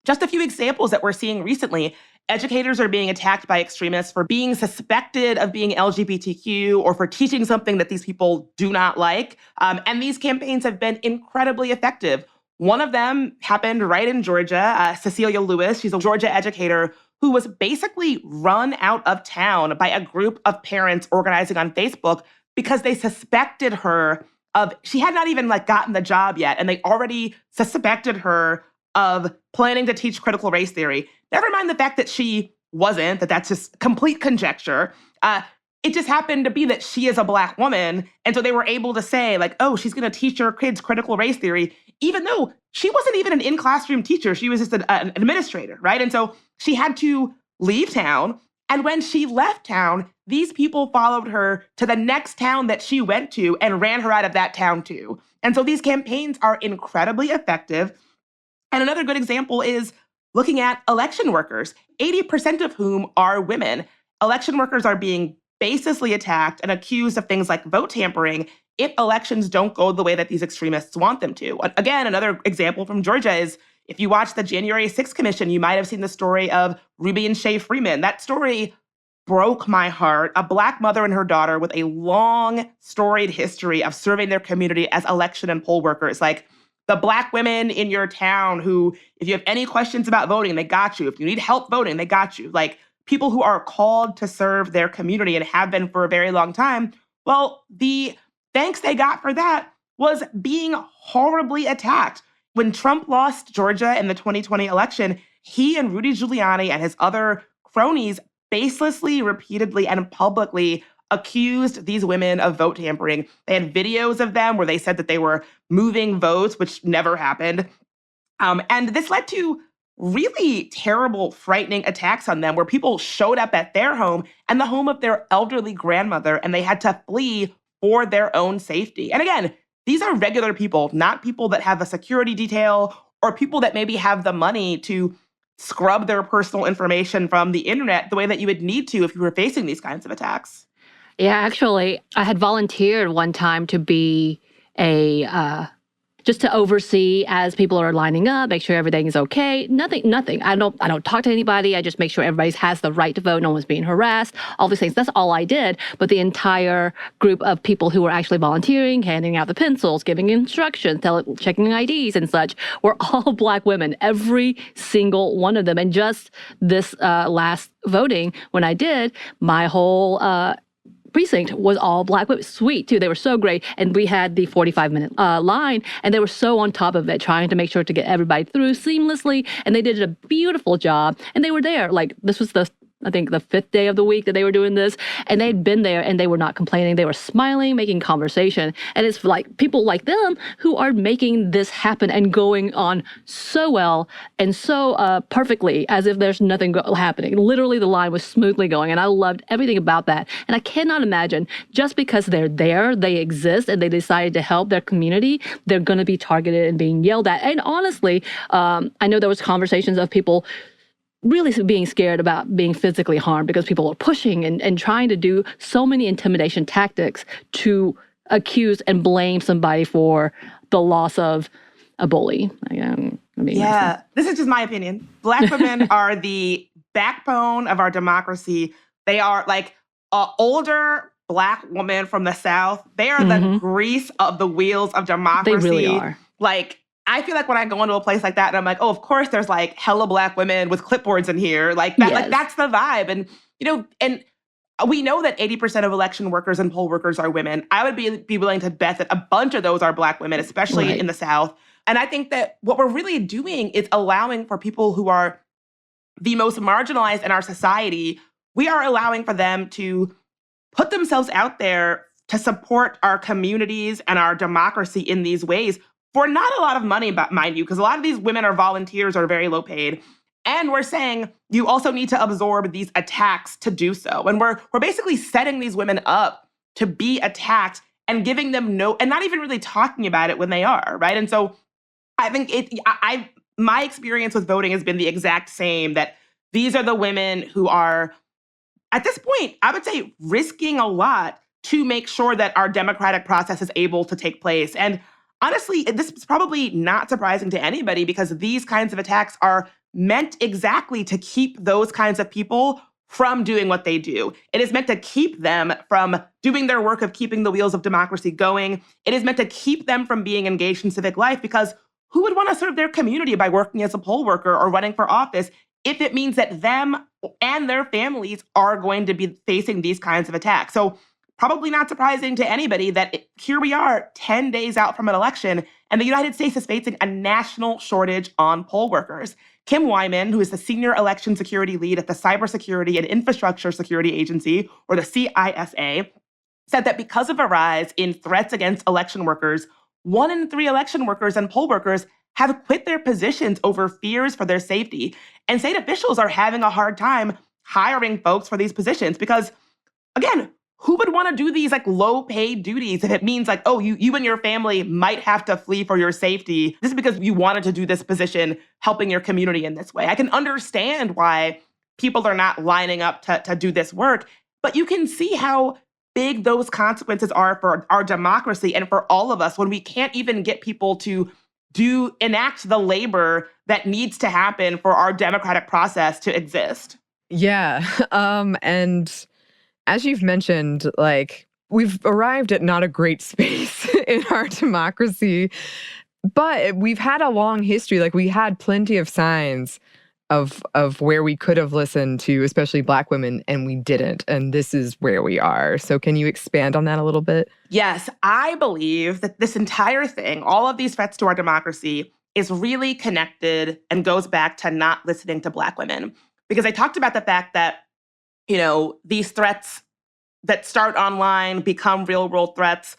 S3: just a few examples that we're seeing recently. Educators are being attacked by extremists for being suspected of being LGBTQ or for teaching something that these people do not like. And these campaigns have been incredibly effective. One of them happened right in Georgia. Cecilia Lewis, she's a Georgia educator who was basically run out of town by a group of parents organizing on Facebook because they suspected her of, she had not even gotten the job yet, and they already suspected her of planning to teach critical race theory. Never mind the fact that she wasn't, that's just complete conjecture. It just happened to be that she is a Black woman. And so they were able to say, oh, she's going to teach her kids critical race theory, even though she wasn't even an in-classroom teacher. She was just an administrator, right? And so she had to leave town. And when she left town, these people followed her to the next town that she went to and ran her out of that town too. And so these campaigns are incredibly effective. And another good example is looking at election workers, 80% of whom are women. Election workers are being baselessly attacked and accused of things like vote tampering if elections don't go the way that these extremists want them to. Again, another example from Georgia is if you watch the January 6th Commission, you might have seen the story of Ruby and Shay Freeman. That story broke my heart. A Black mother and her daughter with a long, storied history of serving their community as election and poll workers. The Black women in your town who, if you have any questions about voting, they got you. If you need help voting, they got you. People who are called to serve their community and have been for a very long time. Well, the thanks they got for that was being horribly attacked. When Trump lost Georgia in the 2020 election, he and Rudy Giuliani and his other cronies baselessly, repeatedly, and publicly accused these women of vote tampering. They had videos of them where they said that they were moving votes, which never happened. And this led to really terrible, frightening attacks on them where people showed up at their home and the home of their elderly grandmother, and they had to flee for their own safety. And again, these are regular people, not people that have a security detail or people that maybe have the money to scrub their personal information from the internet the way that you would need to if you were facing these kinds of attacks.
S2: Yeah, actually, I had volunteered one time to be just to oversee as people are lining up, make sure everything is okay. Nothing. I don't talk to anybody. I just make sure everybody has the right to vote. No one's being harassed. All these things. That's all I did. But the entire group of people who were actually volunteering, handing out the pencils, giving instructions, checking IDs and such, were all Black women. Every single one of them. And just this last voting, when I did, my whole precinct was all Black women. Sweet, too. They were so great. And we had the 45-minute line, and they were so on top of it, trying to make sure to get everybody through seamlessly. And they did a beautiful job. And they were there. This was I think the 5th day of the week that they were doing this. And they'd been there and they were not complaining. They were smiling, making conversation. And it's people like them who are making this happen and going on so well and so perfectly as if there's nothing happening. Literally, the line was smoothly going. And I loved everything about that. And I cannot imagine just because they're there, they exist, and they decided to help their community, they're going to be targeted and being yelled at. And honestly, I know there was conversations of people really being scared about being physically harmed because people are pushing and trying to do so many intimidation tactics to accuse and blame somebody for the loss of a bully.
S3: This is just my opinion. Black women are the backbone of our democracy. They are older Black woman from the South. They are the grease of the wheels of democracy.
S2: They really are.
S3: I feel like when I go into a place like that and I'm like, oh, of course there's hella Black women with clipboards in here.
S2: Yes.
S3: That's the vibe. And, and we know that 80% of election workers and poll workers are women. I would be willing to bet that a bunch of those are Black women, especially in the South. And I think that what we're really doing is allowing for people who are the most marginalized in our society, we are allowing for them to put themselves out there to support our communities and our democracy in these ways for not a lot of money, mind you, because a lot of these women are volunteers or very low paid. And we're saying you also need to absorb these attacks to do so. And we're basically setting these women up to be attacked and giving them and not even really talking about it when they are, right? And so I think my experience with voting has been the exact same, that these are the women who are, at this point, I would say, risking a lot to make sure that our democratic process is able to take place. And honestly, this is probably not surprising to anybody, because these kinds of attacks are meant exactly to keep those kinds of people from doing what they do. It is meant to keep them from doing their work of keeping the wheels of democracy going. It is meant to keep them from being engaged in civic life, because who would want to serve their community by working as a poll worker or running for office if it means that them and their families are going to be facing these kinds of attacks? So probably not surprising to anybody that here we are 10 days out from an election, and the United States is facing a national shortage on poll workers. Kim Wyman, who is the senior election security lead at the Cybersecurity and Infrastructure Security Agency, or the CISA, said that because of a rise in threats against election workers, 1 in 3 election workers and poll workers have quit their positions over fears for their safety. And state officials are having a hard time hiring folks for these positions because, again, who would want to do these low-paid duties if it means you and your family might have to flee for your safety? This is because you wanted to do this position helping your community in this way. I can understand why people are not lining up to do this work, but you can see how big those consequences are for our democracy and for all of us when we can't even get people to enact the labor that needs to happen for our democratic process to exist.
S1: Yeah. And as you've mentioned, we've arrived at not a great space in our democracy, but we've had a long history. We had plenty of signs of where we could have listened to, especially Black women, and we didn't. And this is where we are. So can you expand on that a little bit?
S3: Yes, I believe that this entire thing, all of these threats to our democracy, is really connected and goes back to not listening to Black women. Because I talked about the fact that, these threats that start online become real world threats.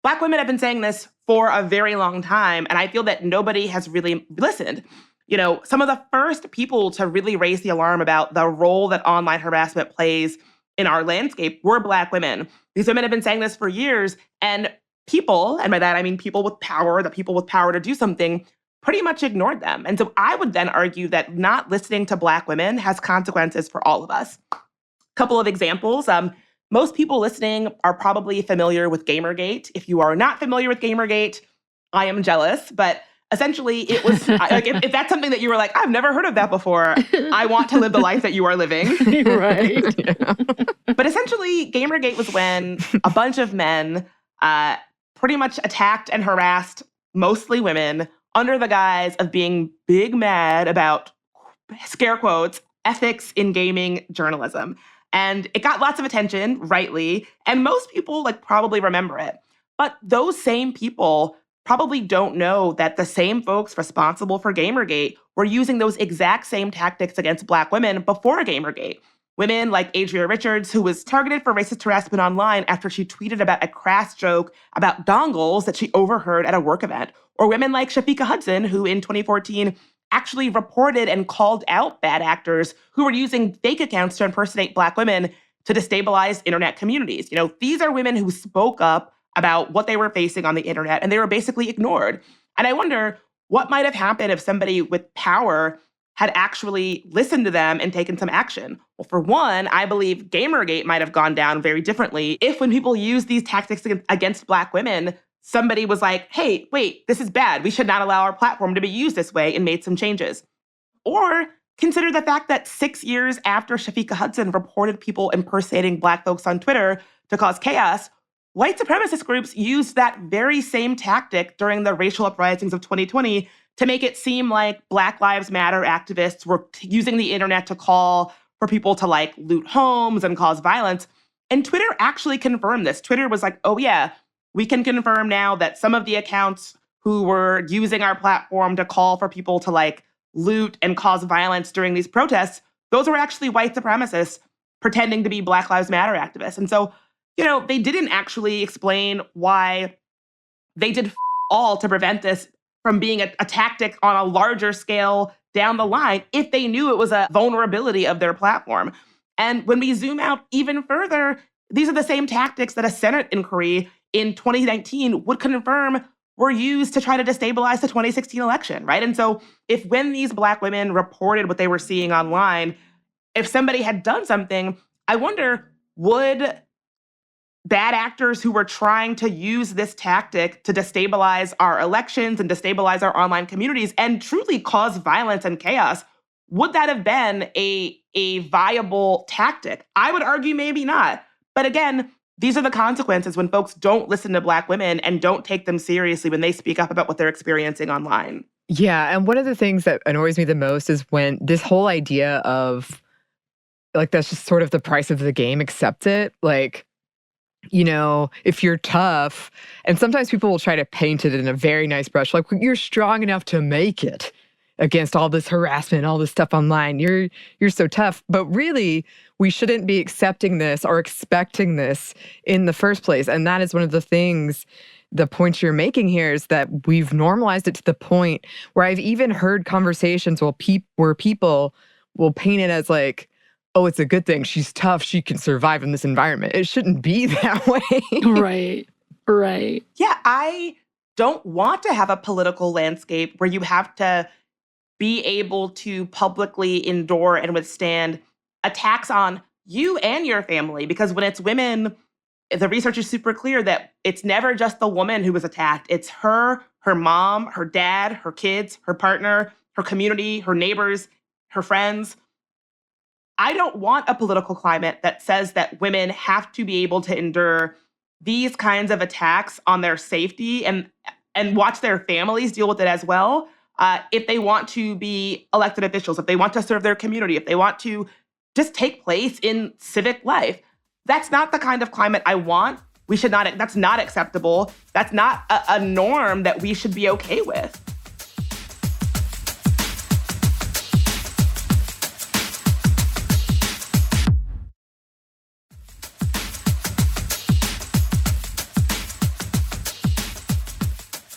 S3: Black women have been saying this for a very long time, and I feel that nobody has really listened. Some of the first people to really raise the alarm about the role that online harassment plays in our landscape were Black women. These women have been saying this for years, and people, and by that I mean people with power, the people with power to do something, pretty much ignored them. And so I would then argue that not listening to Black women has consequences for all of us. A couple of examples. Most people listening are probably familiar with Gamergate. If you are not familiar with Gamergate, I am jealous, but essentially, it was if that's something that you were like, I've never heard of that before, I want to live the life that you are living.
S2: Right.
S3: Yeah. But essentially, Gamergate was when a bunch of men pretty much attacked and harassed mostly women under the guise of being big mad about, scare quotes, ethics in gaming journalism. And it got lots of attention, rightly, and most people probably remember it. But those same people probably don't know that the same folks responsible for Gamergate were using those exact same tactics against Black women before Gamergate. Women like Adria Richards, who was targeted for racist harassment online after she tweeted about a crass joke about dongles that she overheard at a work event. Or women like Shafika Hudson, who in 2014 actually reported and called out bad actors who were using fake accounts to impersonate Black women to destabilize internet communities. These are women who spoke up about what they were facing on the internet, and they were basically ignored. And I wonder what might have happened if somebody with power had actually listened to them and taken some action. Well, for one, I believe Gamergate might have gone down very differently if, when people use these tactics against Black women, somebody was like, hey, wait, this is bad. We should not allow our platform to be used this way, and made some changes. Or consider the fact that 6 years after Shafika Hudson reported people impersonating Black folks on Twitter to cause chaos, white supremacist groups used that very same tactic during the racial uprisings of 2020 to make it seem like Black Lives Matter activists were using the internet to call for people to loot homes and cause violence. And Twitter actually confirmed this. Twitter was like, oh yeah, we can confirm now that some of the accounts who were using our platform to call for people to loot and cause violence during these protests, those were actually white supremacists pretending to be Black Lives Matter activists. And so, they didn't actually explain why they did all to prevent this from being a tactic on a larger scale down the line if they knew it was a vulnerability of their platform. And when we zoom out even further, these are the same tactics that a Senate inquiry in 2019 would confirm were used to try to destabilize the 2016 election, right? And so if when these Black women reported what they were seeing online, if somebody had done something, I wonder, would bad actors who were trying to use this tactic to destabilize our elections and destabilize our online communities and truly cause violence and chaos, would that have been a viable tactic? I would argue maybe not. But again, these are the consequences when folks don't listen to Black women and don't take them seriously when they speak up about what they're experiencing online.
S1: Yeah, and one of the things that annoys me the most is when this whole idea of, like, that's just sort of the price of the game, accept it. Like, you know, if you're tough, and sometimes people will try to paint it in a very nice brush, like, you're strong enough to make it against all this harassment, all this stuff online. You're so tough. But really, we shouldn't be accepting this or expecting this in the first place. And that is one of the things, the point you're making here, is that we've normalized it to the point where I've even heard conversations where people will paint it as like, oh, it's a good thing. She's tough. She can survive in this environment. It shouldn't be that way.
S2: Right.
S3: Yeah, I don't want to have a political landscape where you have to be able to publicly endure and withstand attacks on you and your family. Because when it's women, the research is super clear that it's never just the woman who was attacked. It's her mom, her dad, her kids, her partner, her community, her neighbors, her friends. I don't want a political climate that says that women have to be able to endure these kinds of attacks on their safety and watch their families deal with it as well. If they want to be elected officials, if they want to serve their community, if they want to just take place in civic life. That's not the kind of climate I want. We should not, that's not acceptable. That's not a norm that we should be okay with.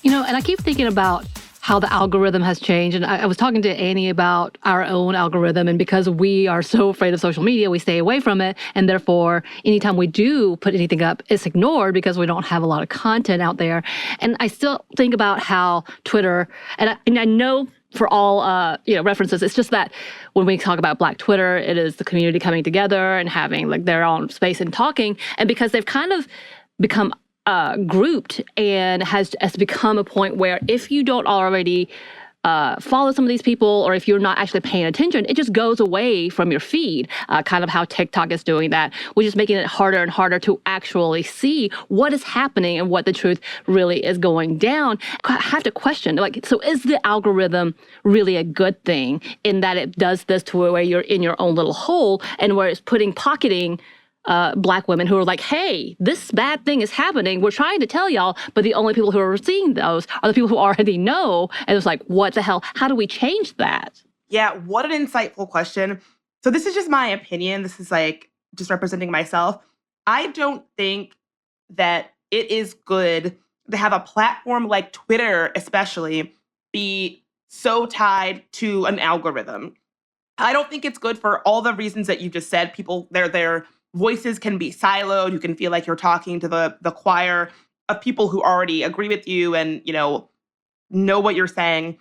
S2: You know, and I keep thinking about how the algorithm has changed. And I was talking to Anney about our own algorithm. And because we are so afraid of social media, we stay away from it. And therefore, anytime we do put anything up, it's ignored because we don't have a lot of content out there. And I still think about how Twitter, and I know for all references, it's just that when we talk about Black Twitter, it is the community coming together and having like their own space and talking. And because they've kind of become grouped and has become a point where if you don't already follow some of these people, or if you're not actually paying attention, it just goes away from your feed, kind of how TikTok is doing that, which is making it harder and harder to actually see what is happening and what the truth really is going down. I have to question, like, so is the algorithm really a good thing in that it does this to where you're in your own little hole and where it's pocketing Black women who are like, hey, this bad thing is happening. We're trying to tell y'all, but the only people who are seeing those are the people who already know. And it's like, what the hell? How do we change that?
S3: Yeah, what an insightful question. So this is just my opinion. This is like just representing myself. I don't think that it is good to have a platform like Twitter, especially, be so tied to an algorithm. I don't think it's good for all the reasons that you just said. People, their voices can be siloed. You can feel like you're talking to the choir of people who already agree with you and, know what you're saying.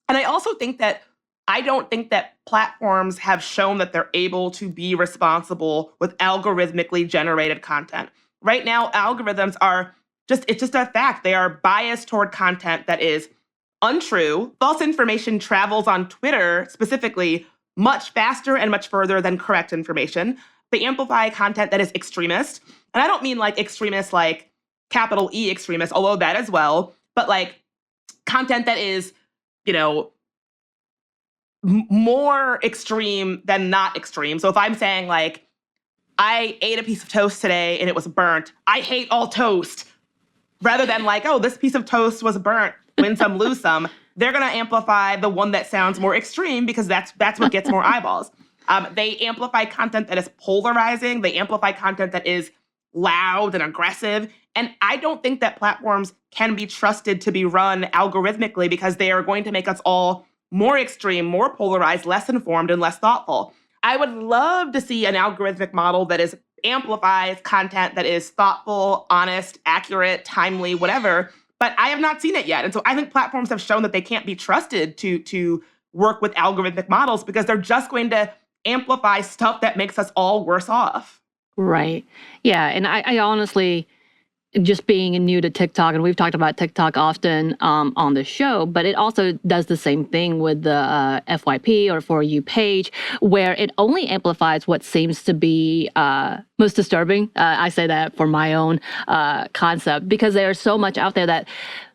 S3: And I also think that I don't think that platforms have shown that they're able to be responsible with algorithmically generated content. Right now, algorithms are it's just a fact. They are biased toward content that is untrue. False information travels on Twitter specifically much faster and much further than correct information. They amplify content that is extremist. And I don't mean like extremist, like capital E extremist, although that as well, but like content that is, more extreme than not extreme. So if I'm saying like, I ate a piece of toast today and it was burnt, I hate all toast, rather than like, oh, this piece of toast was burnt, win some, lose some, they're going to amplify the one that sounds more extreme because that's what gets more eyeballs. They amplify content that is polarizing. They amplify content that is loud and aggressive. And I don't think that platforms can be trusted to be run algorithmically because they are going to make us all more extreme, more polarized, less informed, and less thoughtful. I would love to see an algorithmic model that amplifies content that is thoughtful, honest, accurate, timely, whatever. But I have not seen it yet. And so I think platforms have shown that they can't be trusted to work with algorithmic models because they're just going to amplify stuff that makes us all worse off.
S2: Right. Yeah. And I honestly, just being new to TikTok, and we've talked about TikTok often on the show, but it also does the same thing with the FYP or For You page, where it only amplifies what seems to be most disturbing. I say that for my own concept, because there's so much out there that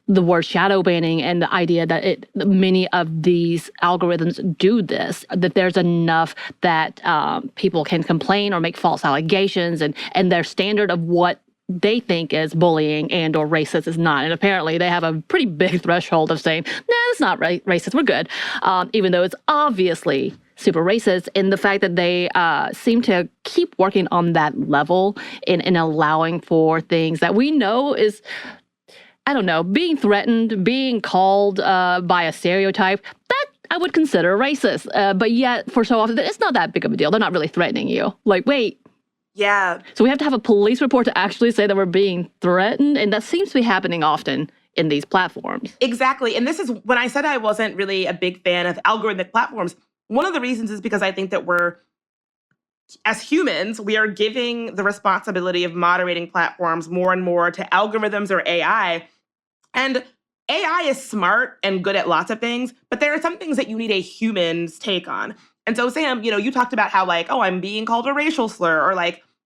S2: the word shadow banning and the idea that many of these algorithms do this, that there's enough that people can complain or make false allegations, and their standard of what they think is bullying and or racist is not. And apparently they have a pretty big threshold of saying, nah, it's not racist, we're good. Even though it's obviously super racist. And the fact that they seem to keep working on that level in allowing for things that we know is, I don't know, being threatened, being called by a stereotype, that I would consider racist. But yet, for so often, it's not that big of a deal. They're not really threatening you. Like, wait.
S3: Yeah.
S2: So we have to have a police report to actually say that we're being threatened. And that seems to be happening often in these platforms.
S3: Exactly. And this is when I said I wasn't really a big fan of algorithmic platforms. One of the reasons is because I think that as humans, we are giving the responsibility of moderating platforms more and more to algorithms or AI. And AI is smart and good at lots of things, but there are some things that you need a human's take on. And so, Sam, you talked about how I'm being called a racial slur, or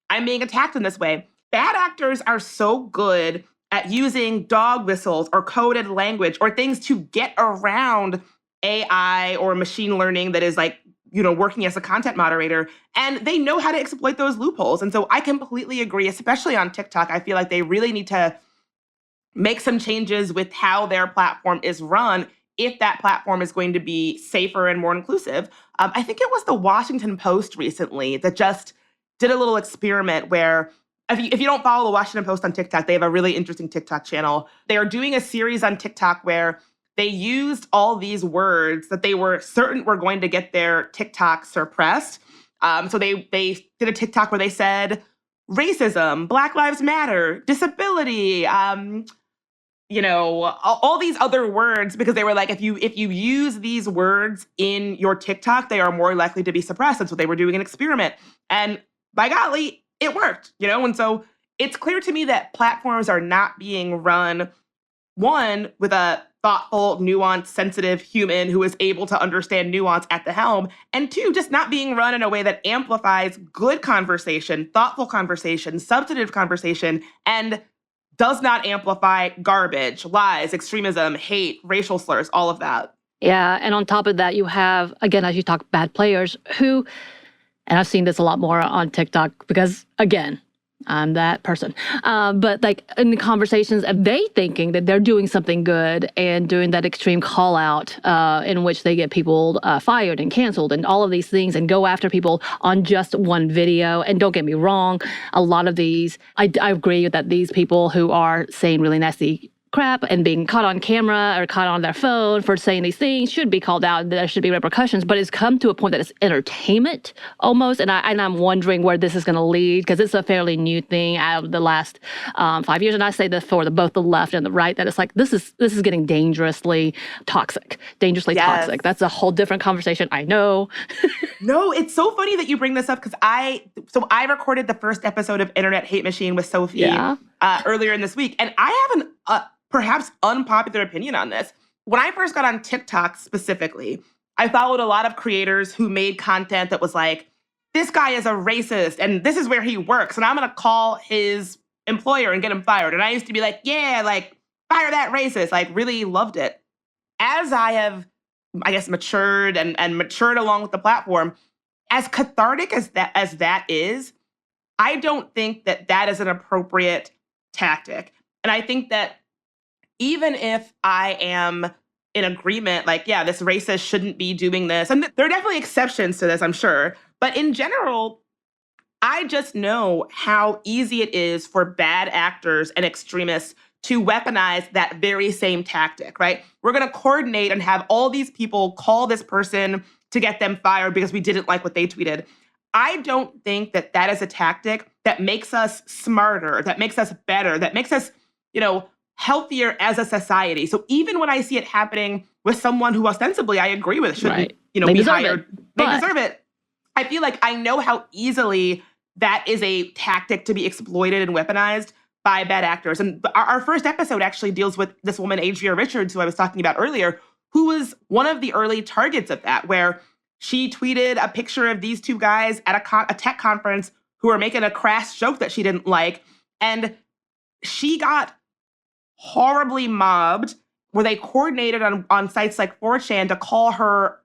S3: I'm being attacked in this way. Bad actors are so good at using dog whistles or coded language or things to get around AI or machine learning that is working as a content moderator, and they know how to exploit those loopholes. And so I completely agree, especially on TikTok. I feel like they really need to make some changes with how their platform is run if that platform is going to be safer and more inclusive. I think it was the Washington Post recently that just did a little experiment where if you don't follow the Washington Post on TikTok, they have a really interesting TikTok channel. They are doing a series on TikTok where they used all these words that they were certain were going to get their TikTok suppressed. So they did a TikTok where they said racism, Black Lives Matter, disability, all these other words, because they were like, if you use these words in your TikTok, they are more likely to be suppressed. And so they were doing an experiment. And by golly, it worked, And so it's clear to me that platforms are not being run, one, with a thoughtful, nuanced, sensitive human who is able to understand nuance at the helm, and two, just not being run in a way that amplifies good conversation, thoughtful conversation, substantive conversation, and does not amplify garbage, lies, extremism, hate, racial slurs, all of that.
S2: Yeah, and on top of that, you have, again, as you talk, bad players who, and I've seen this a lot more on TikTok because, again, I'm that person. But in the conversations, they thinking that they're doing something good and doing that extreme call out in which they get people fired and canceled and all of these things and go after people on just one video. And don't get me wrong, a lot of these, I agree that these people who are saying really nasty crap and being caught on camera or caught on their phone for saying these things should be called out. There should be repercussions, but it's come to a point that it's entertainment almost. And I'm wondering where this is going to lead, because it's a fairly new thing out of the last 5 years. And I say this for both the left and the right, that it's this is getting dangerously toxic. Toxic. That's a whole different conversation. I know.
S3: No, it's so funny that you bring this up, because I recorded the first episode of Internet Hate Machine with Sophie earlier in this week, and I have an perhaps unpopular opinion on this. When I first got on TikTok specifically, I followed a lot of creators who made content that was like, this guy is a racist and this is where he works and I'm going to call his employer and get him fired. And I used to be like, yeah, fire that racist. Really loved it. As I have, I guess, matured and matured along with the platform, as cathartic as that is, I don't think that is an appropriate tactic. And I think that even if I am in agreement, this racist shouldn't be doing this, and there are definitely exceptions to this, I'm sure, but in general, I just know how easy it is for bad actors and extremists to weaponize that very same tactic, right? We're going to coordinate and have all these people call this person to get them fired because we didn't like what they tweeted. I don't think that that is a tactic that makes us smarter, that makes us better, that makes us, healthier as a society. So even when I see it happening with someone who ostensibly I agree with shouldn't, be hired, they deserve it. I feel like I know how easily that is a tactic to be exploited and weaponized by bad actors. And our first episode actually deals with this woman, Adria Richards, who I was talking about earlier, who was one of the early targets of that, where she tweeted a picture of these two guys at a tech conference who were making a crass joke that she didn't like. And she got horribly mobbed, where they coordinated on sites like 4chan to call her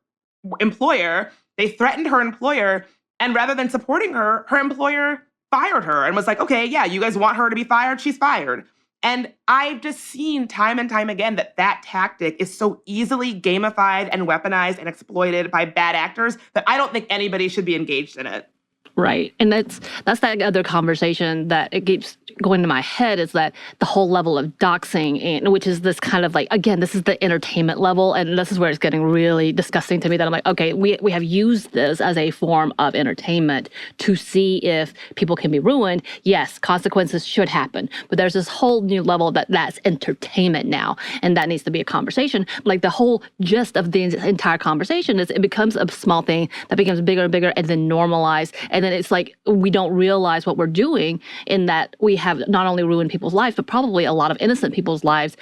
S3: employer. They threatened her employer. And rather than supporting her, her employer fired her and was like, okay, yeah, you guys want her to be fired? She's fired. And I've just seen time and time again that tactic is so easily gamified and weaponized and exploited by bad actors that I don't think anybody should be engaged in it.
S2: Right. And that's that other conversation that it keeps going to my head, is that the whole level of doxing, and which is this kind of like, again, this is the entertainment level. And this is where it's getting really disgusting to me, that I'm like, okay, we have used this as a form of entertainment to see if people can be ruined. Yes, consequences should happen. But there's this whole new level that's entertainment now. And that needs to be a conversation. Like the whole gist of the entire conversation is it becomes a small thing that becomes bigger and bigger and then normalized. And then it's like we don't realize what we're doing, in that we have not only ruined people's lives, but probably a lot of innocent people's lives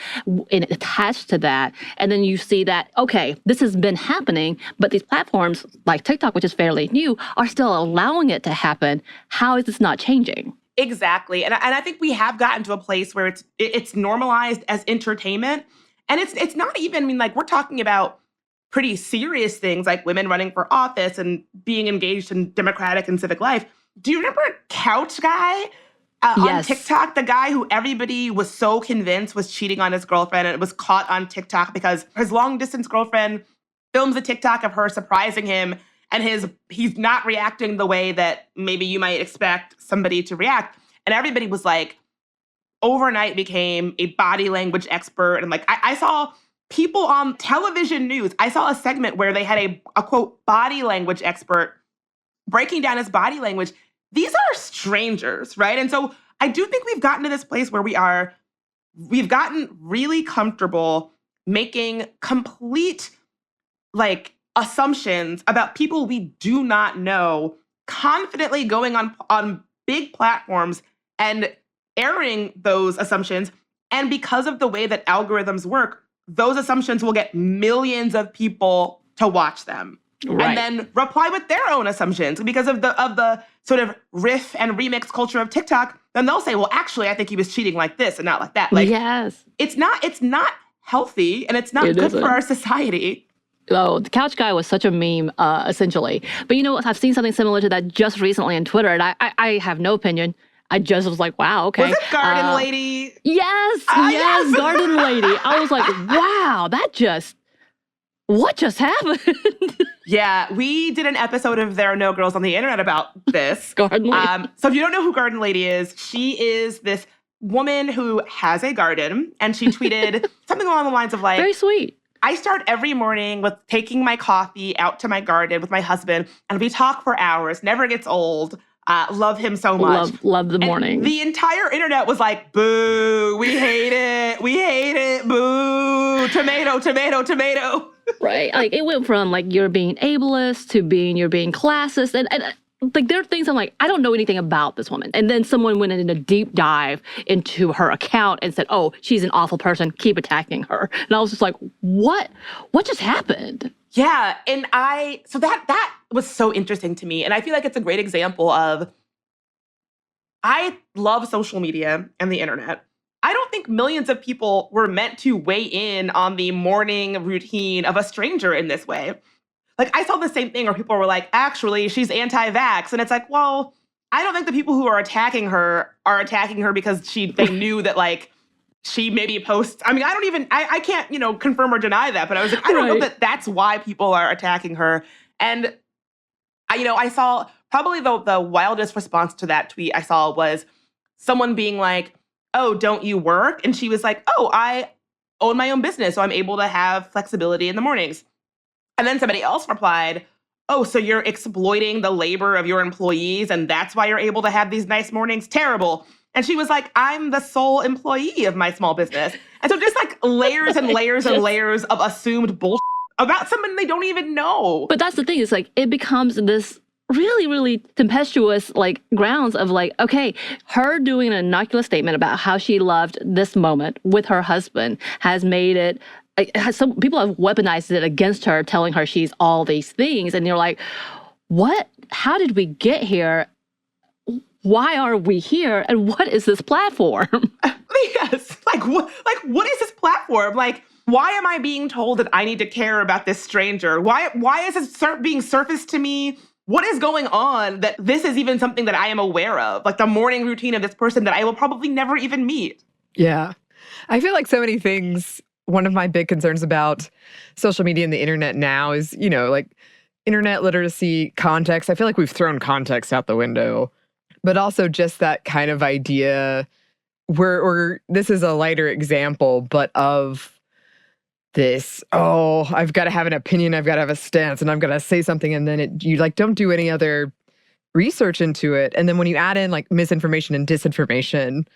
S2: attached to that. And then you see that, okay, this has been happening, but these platforms like TikTok, which is fairly new, are still allowing it to happen. How is this not changing?
S3: Exactly. And I think we have gotten to a place where it's normalized as entertainment. And it's not even, like, we're talking about pretty serious things like women running for office and being engaged in democratic and civic life. Do you remember Couch Guy on TikTok? The guy who everybody was so convinced was cheating on his girlfriend, and it was caught on TikTok because his long-distance girlfriend films a TikTok of her surprising him, and he's not reacting the way that maybe you might expect somebody to react. And everybody was like, overnight became a body language expert. And like, I saw people on television news. I saw a segment where they had a quote, body language expert breaking down his body language. These are strangers, right? And so I do think we've gotten to this place where we've gotten really comfortable making complete, like, assumptions about people we do not know, confidently going on big platforms and airing those assumptions. And because of the way that algorithms work, those assumptions will get millions of people to watch them. Right. And then reply with their own assumptions. Because of the sort of riff and remix culture of TikTok, then they'll say, well, actually, I think he was cheating like this and not like that. Like,
S2: yes.
S3: It's not healthy, and it's not good for our society.
S2: Oh, the Couch Guy was such a meme, essentially. But I've seen something similar to that just recently on Twitter, and I have no opinion. I just was like, wow, okay.
S3: Was it Garden Lady?
S2: Yes, yes, Garden Lady. I was like, wow, what just happened?
S3: Yeah, we did an episode of There Are No Girls on the Internet about this.
S2: Garden Lady.
S3: So if you don't know who Garden Lady is, she is this woman who has a garden, and she tweeted something along the lines of like,
S2: very sweet.
S3: I start every morning with taking my coffee out to my garden with my husband, and we talk for hours, never gets old. Love him so much.
S2: Love the morning.
S3: The entire internet was like, boo, we hate it, boo, tomato.
S2: Right. Like, it went from like you're being ableist to you're being classist. And like, there are things I'm like, I don't know anything about this woman. And then someone went in a deep dive into her account and said, oh, she's an awful person, keep attacking her. And I was just like, what just happened?
S3: Yeah. And so that was so interesting to me. And I feel like it's a great example of, I love social media and the internet. I don't think millions of people were meant to weigh in on the morning routine of a stranger in this way. Like, I saw the same thing where people were like, actually, she's anti-vax. And it's like, well, I don't think the people who are attacking her because they knew that, like, she maybe posts. I mean, I can't, confirm or deny that. But I was like, I don't know that that's why people are attacking her. And, I saw probably the wildest response to that tweet I saw was someone being like, oh, don't you work? And she was like, oh, I own my own business, so I'm able to have flexibility in the mornings. And then somebody else replied, oh, so you're exploiting the labor of your employees and that's why you're able to have these nice mornings? Terrible. And she was like, I'm the sole employee of my small business. And so just like layers and layers and layers of assumed bullshit about someone they don't even know.
S2: But that's the thing, is like it becomes this really, really tempestuous like grounds of like, okay, her doing an innocuous statement about how she loved this moment with her husband has made it, some people have weaponized it against her, telling her she's all these things. And you're like, what? How did we get here? Why are we here? And what is this platform?
S3: Yes. Like what is this platform? Like, why am I being told that I need to care about this stranger? Why is it being surfaced to me? What is going on that this is even something that I am aware of? Like the morning routine of this person that I will probably never even meet.
S1: Yeah. I feel like so many things, one of my big concerns about social media and the internet now is, like internet literacy, context. I feel like we've thrown context out the window, but also just that kind of idea where this is a lighter example, but of this, oh, I've got to have an opinion, I've got to have a stance, and I've got to say something, and then you like don't do any other research into it. And then when you add in like misinformation and disinformation,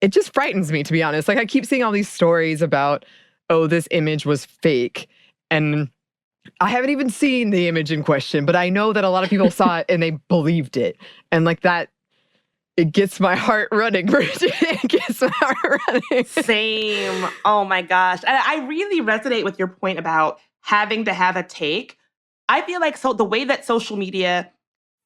S1: it just frightens me, to be honest. Like I keep seeing all these stories about, oh, this image was fake. And I haven't even seen the image in question, but I know that a lot of people saw it and they believed it. And like that, it gets my heart running, Bridget. It gets my heart running.
S3: Same. Oh my gosh. And I really resonate with your point about having to have a take. I feel like the way that social media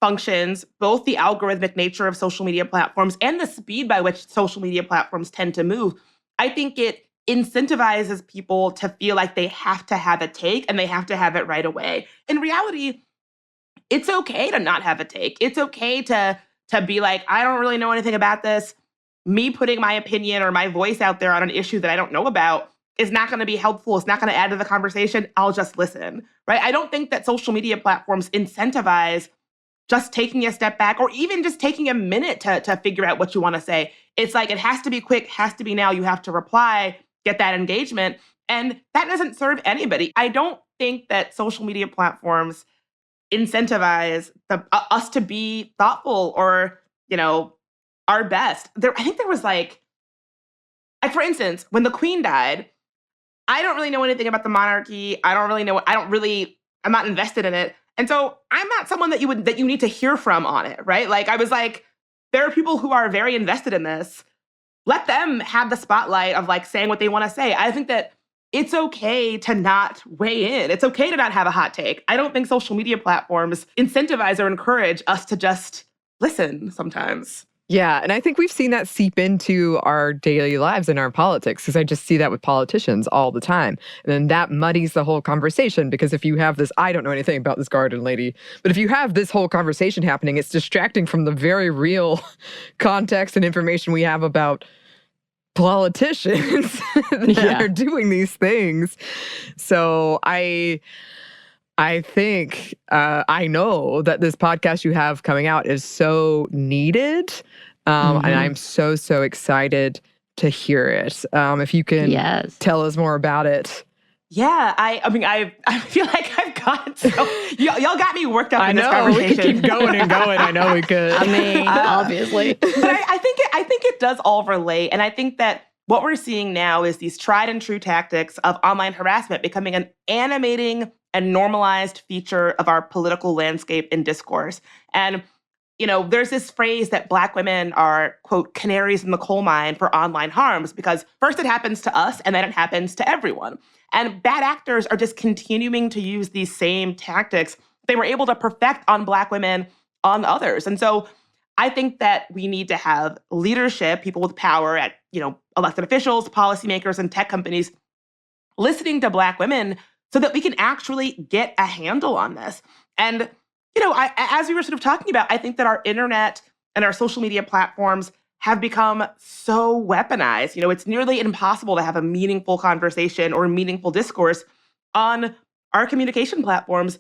S3: functions, both the algorithmic nature of social media platforms and the speed by which social media platforms tend to move, I think it incentivizes people to feel like they have to have a take and they have to have it right away. In reality, it's okay to not have a take. It's okay to be like, I don't really know anything about this. Me putting my opinion or my voice out there on an issue that I don't know about is not going to be helpful. It's not going to add to the conversation. I'll just listen, right? I don't think that social media platforms incentivize just taking a step back or even just taking a minute to figure out what you want to say. It's like, it has to be quick, has to be now. You have to reply, get that engagement. And that doesn't serve anybody. I don't think that social media platforms incentivize us to be thoughtful or, our best. I think there was like, for instance, when the Queen died, I don't really know anything about the monarchy. I'm not invested in it. And so I'm not someone that you need to hear from on it, right? Like I was like, there are people who are very invested in this. Let them have the spotlight of like saying what they want to say. I think that it's okay to not weigh in. It's okay to not have a hot take. I don't think social media platforms incentivize or encourage us to just listen sometimes.
S1: Yeah, and I think we've seen that seep into our daily lives and our politics, because I just see that with politicians all the time. And then that muddies the whole conversation, because if you have this, I don't know anything about this garden lady, but if you have this whole conversation happening, it's distracting from the very real context and information we have about politicians that are doing these things. So I think, I know that this podcast you have coming out is so needed. And I'm so excited to hear it. If you can tell us more about it.
S3: Yeah, I feel like I've got y'all got me worked up in this conversation.
S1: We could keep going and going. I know we could.
S2: I mean, obviously.
S3: But I think it does all relate. And I think that what we're seeing now is these tried and true tactics of online harassment becoming an animating and normalized feature of our political landscape and discourse. And, there's this phrase that Black women are, quote, canaries in the coal mine for online harms, because first it happens to us and then it happens to everyone. And bad actors are just continuing to use these same tactics they were able to perfect on Black women on others. And so I think that we need to have leadership, people with power at, elected officials, policymakers, and tech companies listening to Black women so that we can actually get a handle on this. And, as we were sort of talking about, I think that our internet and our social media platforms have become so weaponized. It's nearly impossible to have a meaningful conversation or meaningful discourse on our communication platforms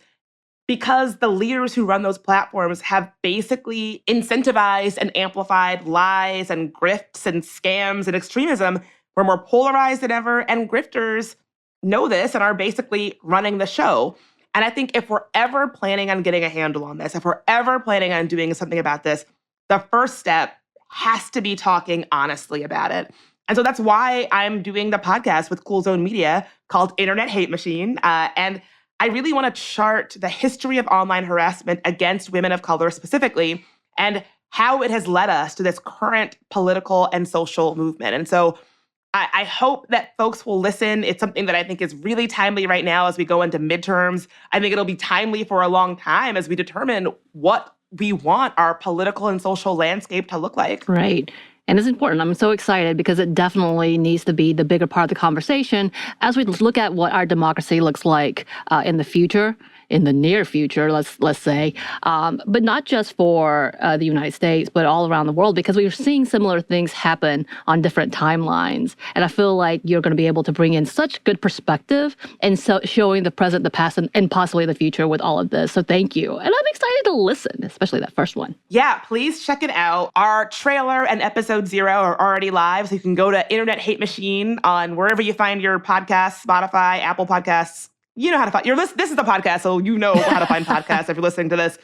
S3: because the leaders who run those platforms have basically incentivized and amplified lies and grifts and scams and extremism. We're more polarized than ever, and grifters know this and are basically running the show. And I think if we're ever planning on getting a handle on this, if we're ever planning on doing something about this, the first step has to be talking honestly about it. And so that's why I'm doing the podcast with Cool Zone Media called Internet Hate Machine. And I really want to chart the history of online harassment against women of color specifically, and how it has led us to this current political and social movement. And so I hope that folks will listen. It's something that I think is really timely right now as we go into midterms. I think it'll be timely for a long time as we determine what we want our political and social landscape to look like.
S2: Right. And it's important. I'm so excited because it definitely needs to be the bigger part of the conversation as we look at what our democracy looks like in the future, in the near future, let's say, but not just for the United States, but all around the world, because we're seeing similar things happen on different timelines. And I feel like you're going to be able to bring in such good perspective and so showing the present, the past, and possibly the future with all of this. So thank you. And I'm excited to listen, especially that first one.
S3: Yeah, please check it out. Our trailer and episode 0 are already live, so you can go to Internet Hate Machine on wherever you find your podcasts, Spotify, Apple Podcasts. You know how to find this is the podcast, so you know how to find podcasts if you're listening to this.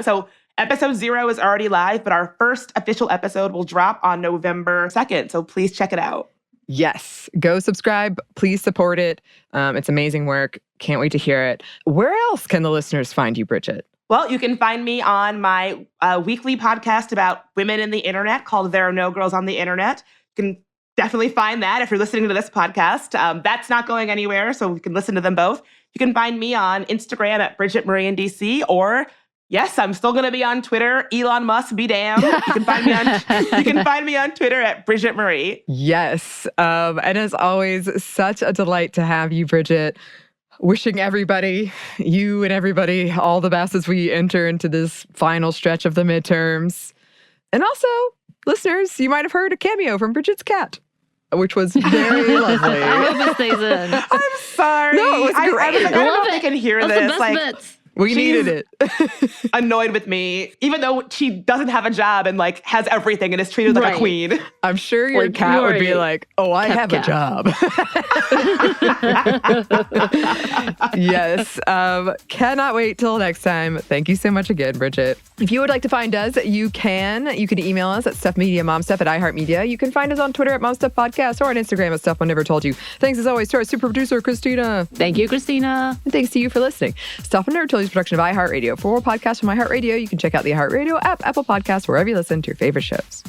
S3: So episode 0 is already live, but our first official episode will drop on November 2nd. So please check it out.
S1: Yes. Go subscribe. Please support it. It's amazing work. Can't wait to hear it. Where else can the listeners find you, Bridget?
S3: Well, you can find me on my weekly podcast about women in the internet called There Are No Girls on the Internet. You can definitely find that if you're listening to this podcast. That's not going anywhere, so you can listen to them both. You can find me on Instagram at Bridget Marie in DC, or yes, I'm still going to be on Twitter. Elon Musk, be damned. You can find me on Twitter at Bridget Marie.
S1: Yes, and as always, such a delight to have you, Bridget. Wishing everybody, you and everybody, all the best as we enter into this final stretch of the midterms. And also, listeners, you might have heard a cameo from Bridget's cat, which was very lovely.
S2: I hope it stays in.
S3: I'm sorry.
S1: No, it was great.
S3: I was like, I don't know if they can hear
S2: That's
S3: this.
S2: the best bits.
S1: We needed it.
S3: Annoyed with me, even though she doesn't have a job and like has everything and is treated like a queen.
S1: I'm sure your cat would be like, oh, I have a job. Yes. Cannot wait till next time. Thank you so much again, Bridget. If you would like to find us, you can email us at stuffmediamomstuff@iHeartMedia. You can find us on Twitter at momstuffpodcast or on Instagram at Stuff One Never Told You. Thanks as always to our super producer, Christina.
S2: Thank you, Christina.
S1: And thanks to you for listening. Stuff One Never Told You is a production of iHeartRadio. For more podcasts from iHeartRadio, you can check out the iHeartRadio app, Apple Podcasts, wherever you listen to your favorite shows.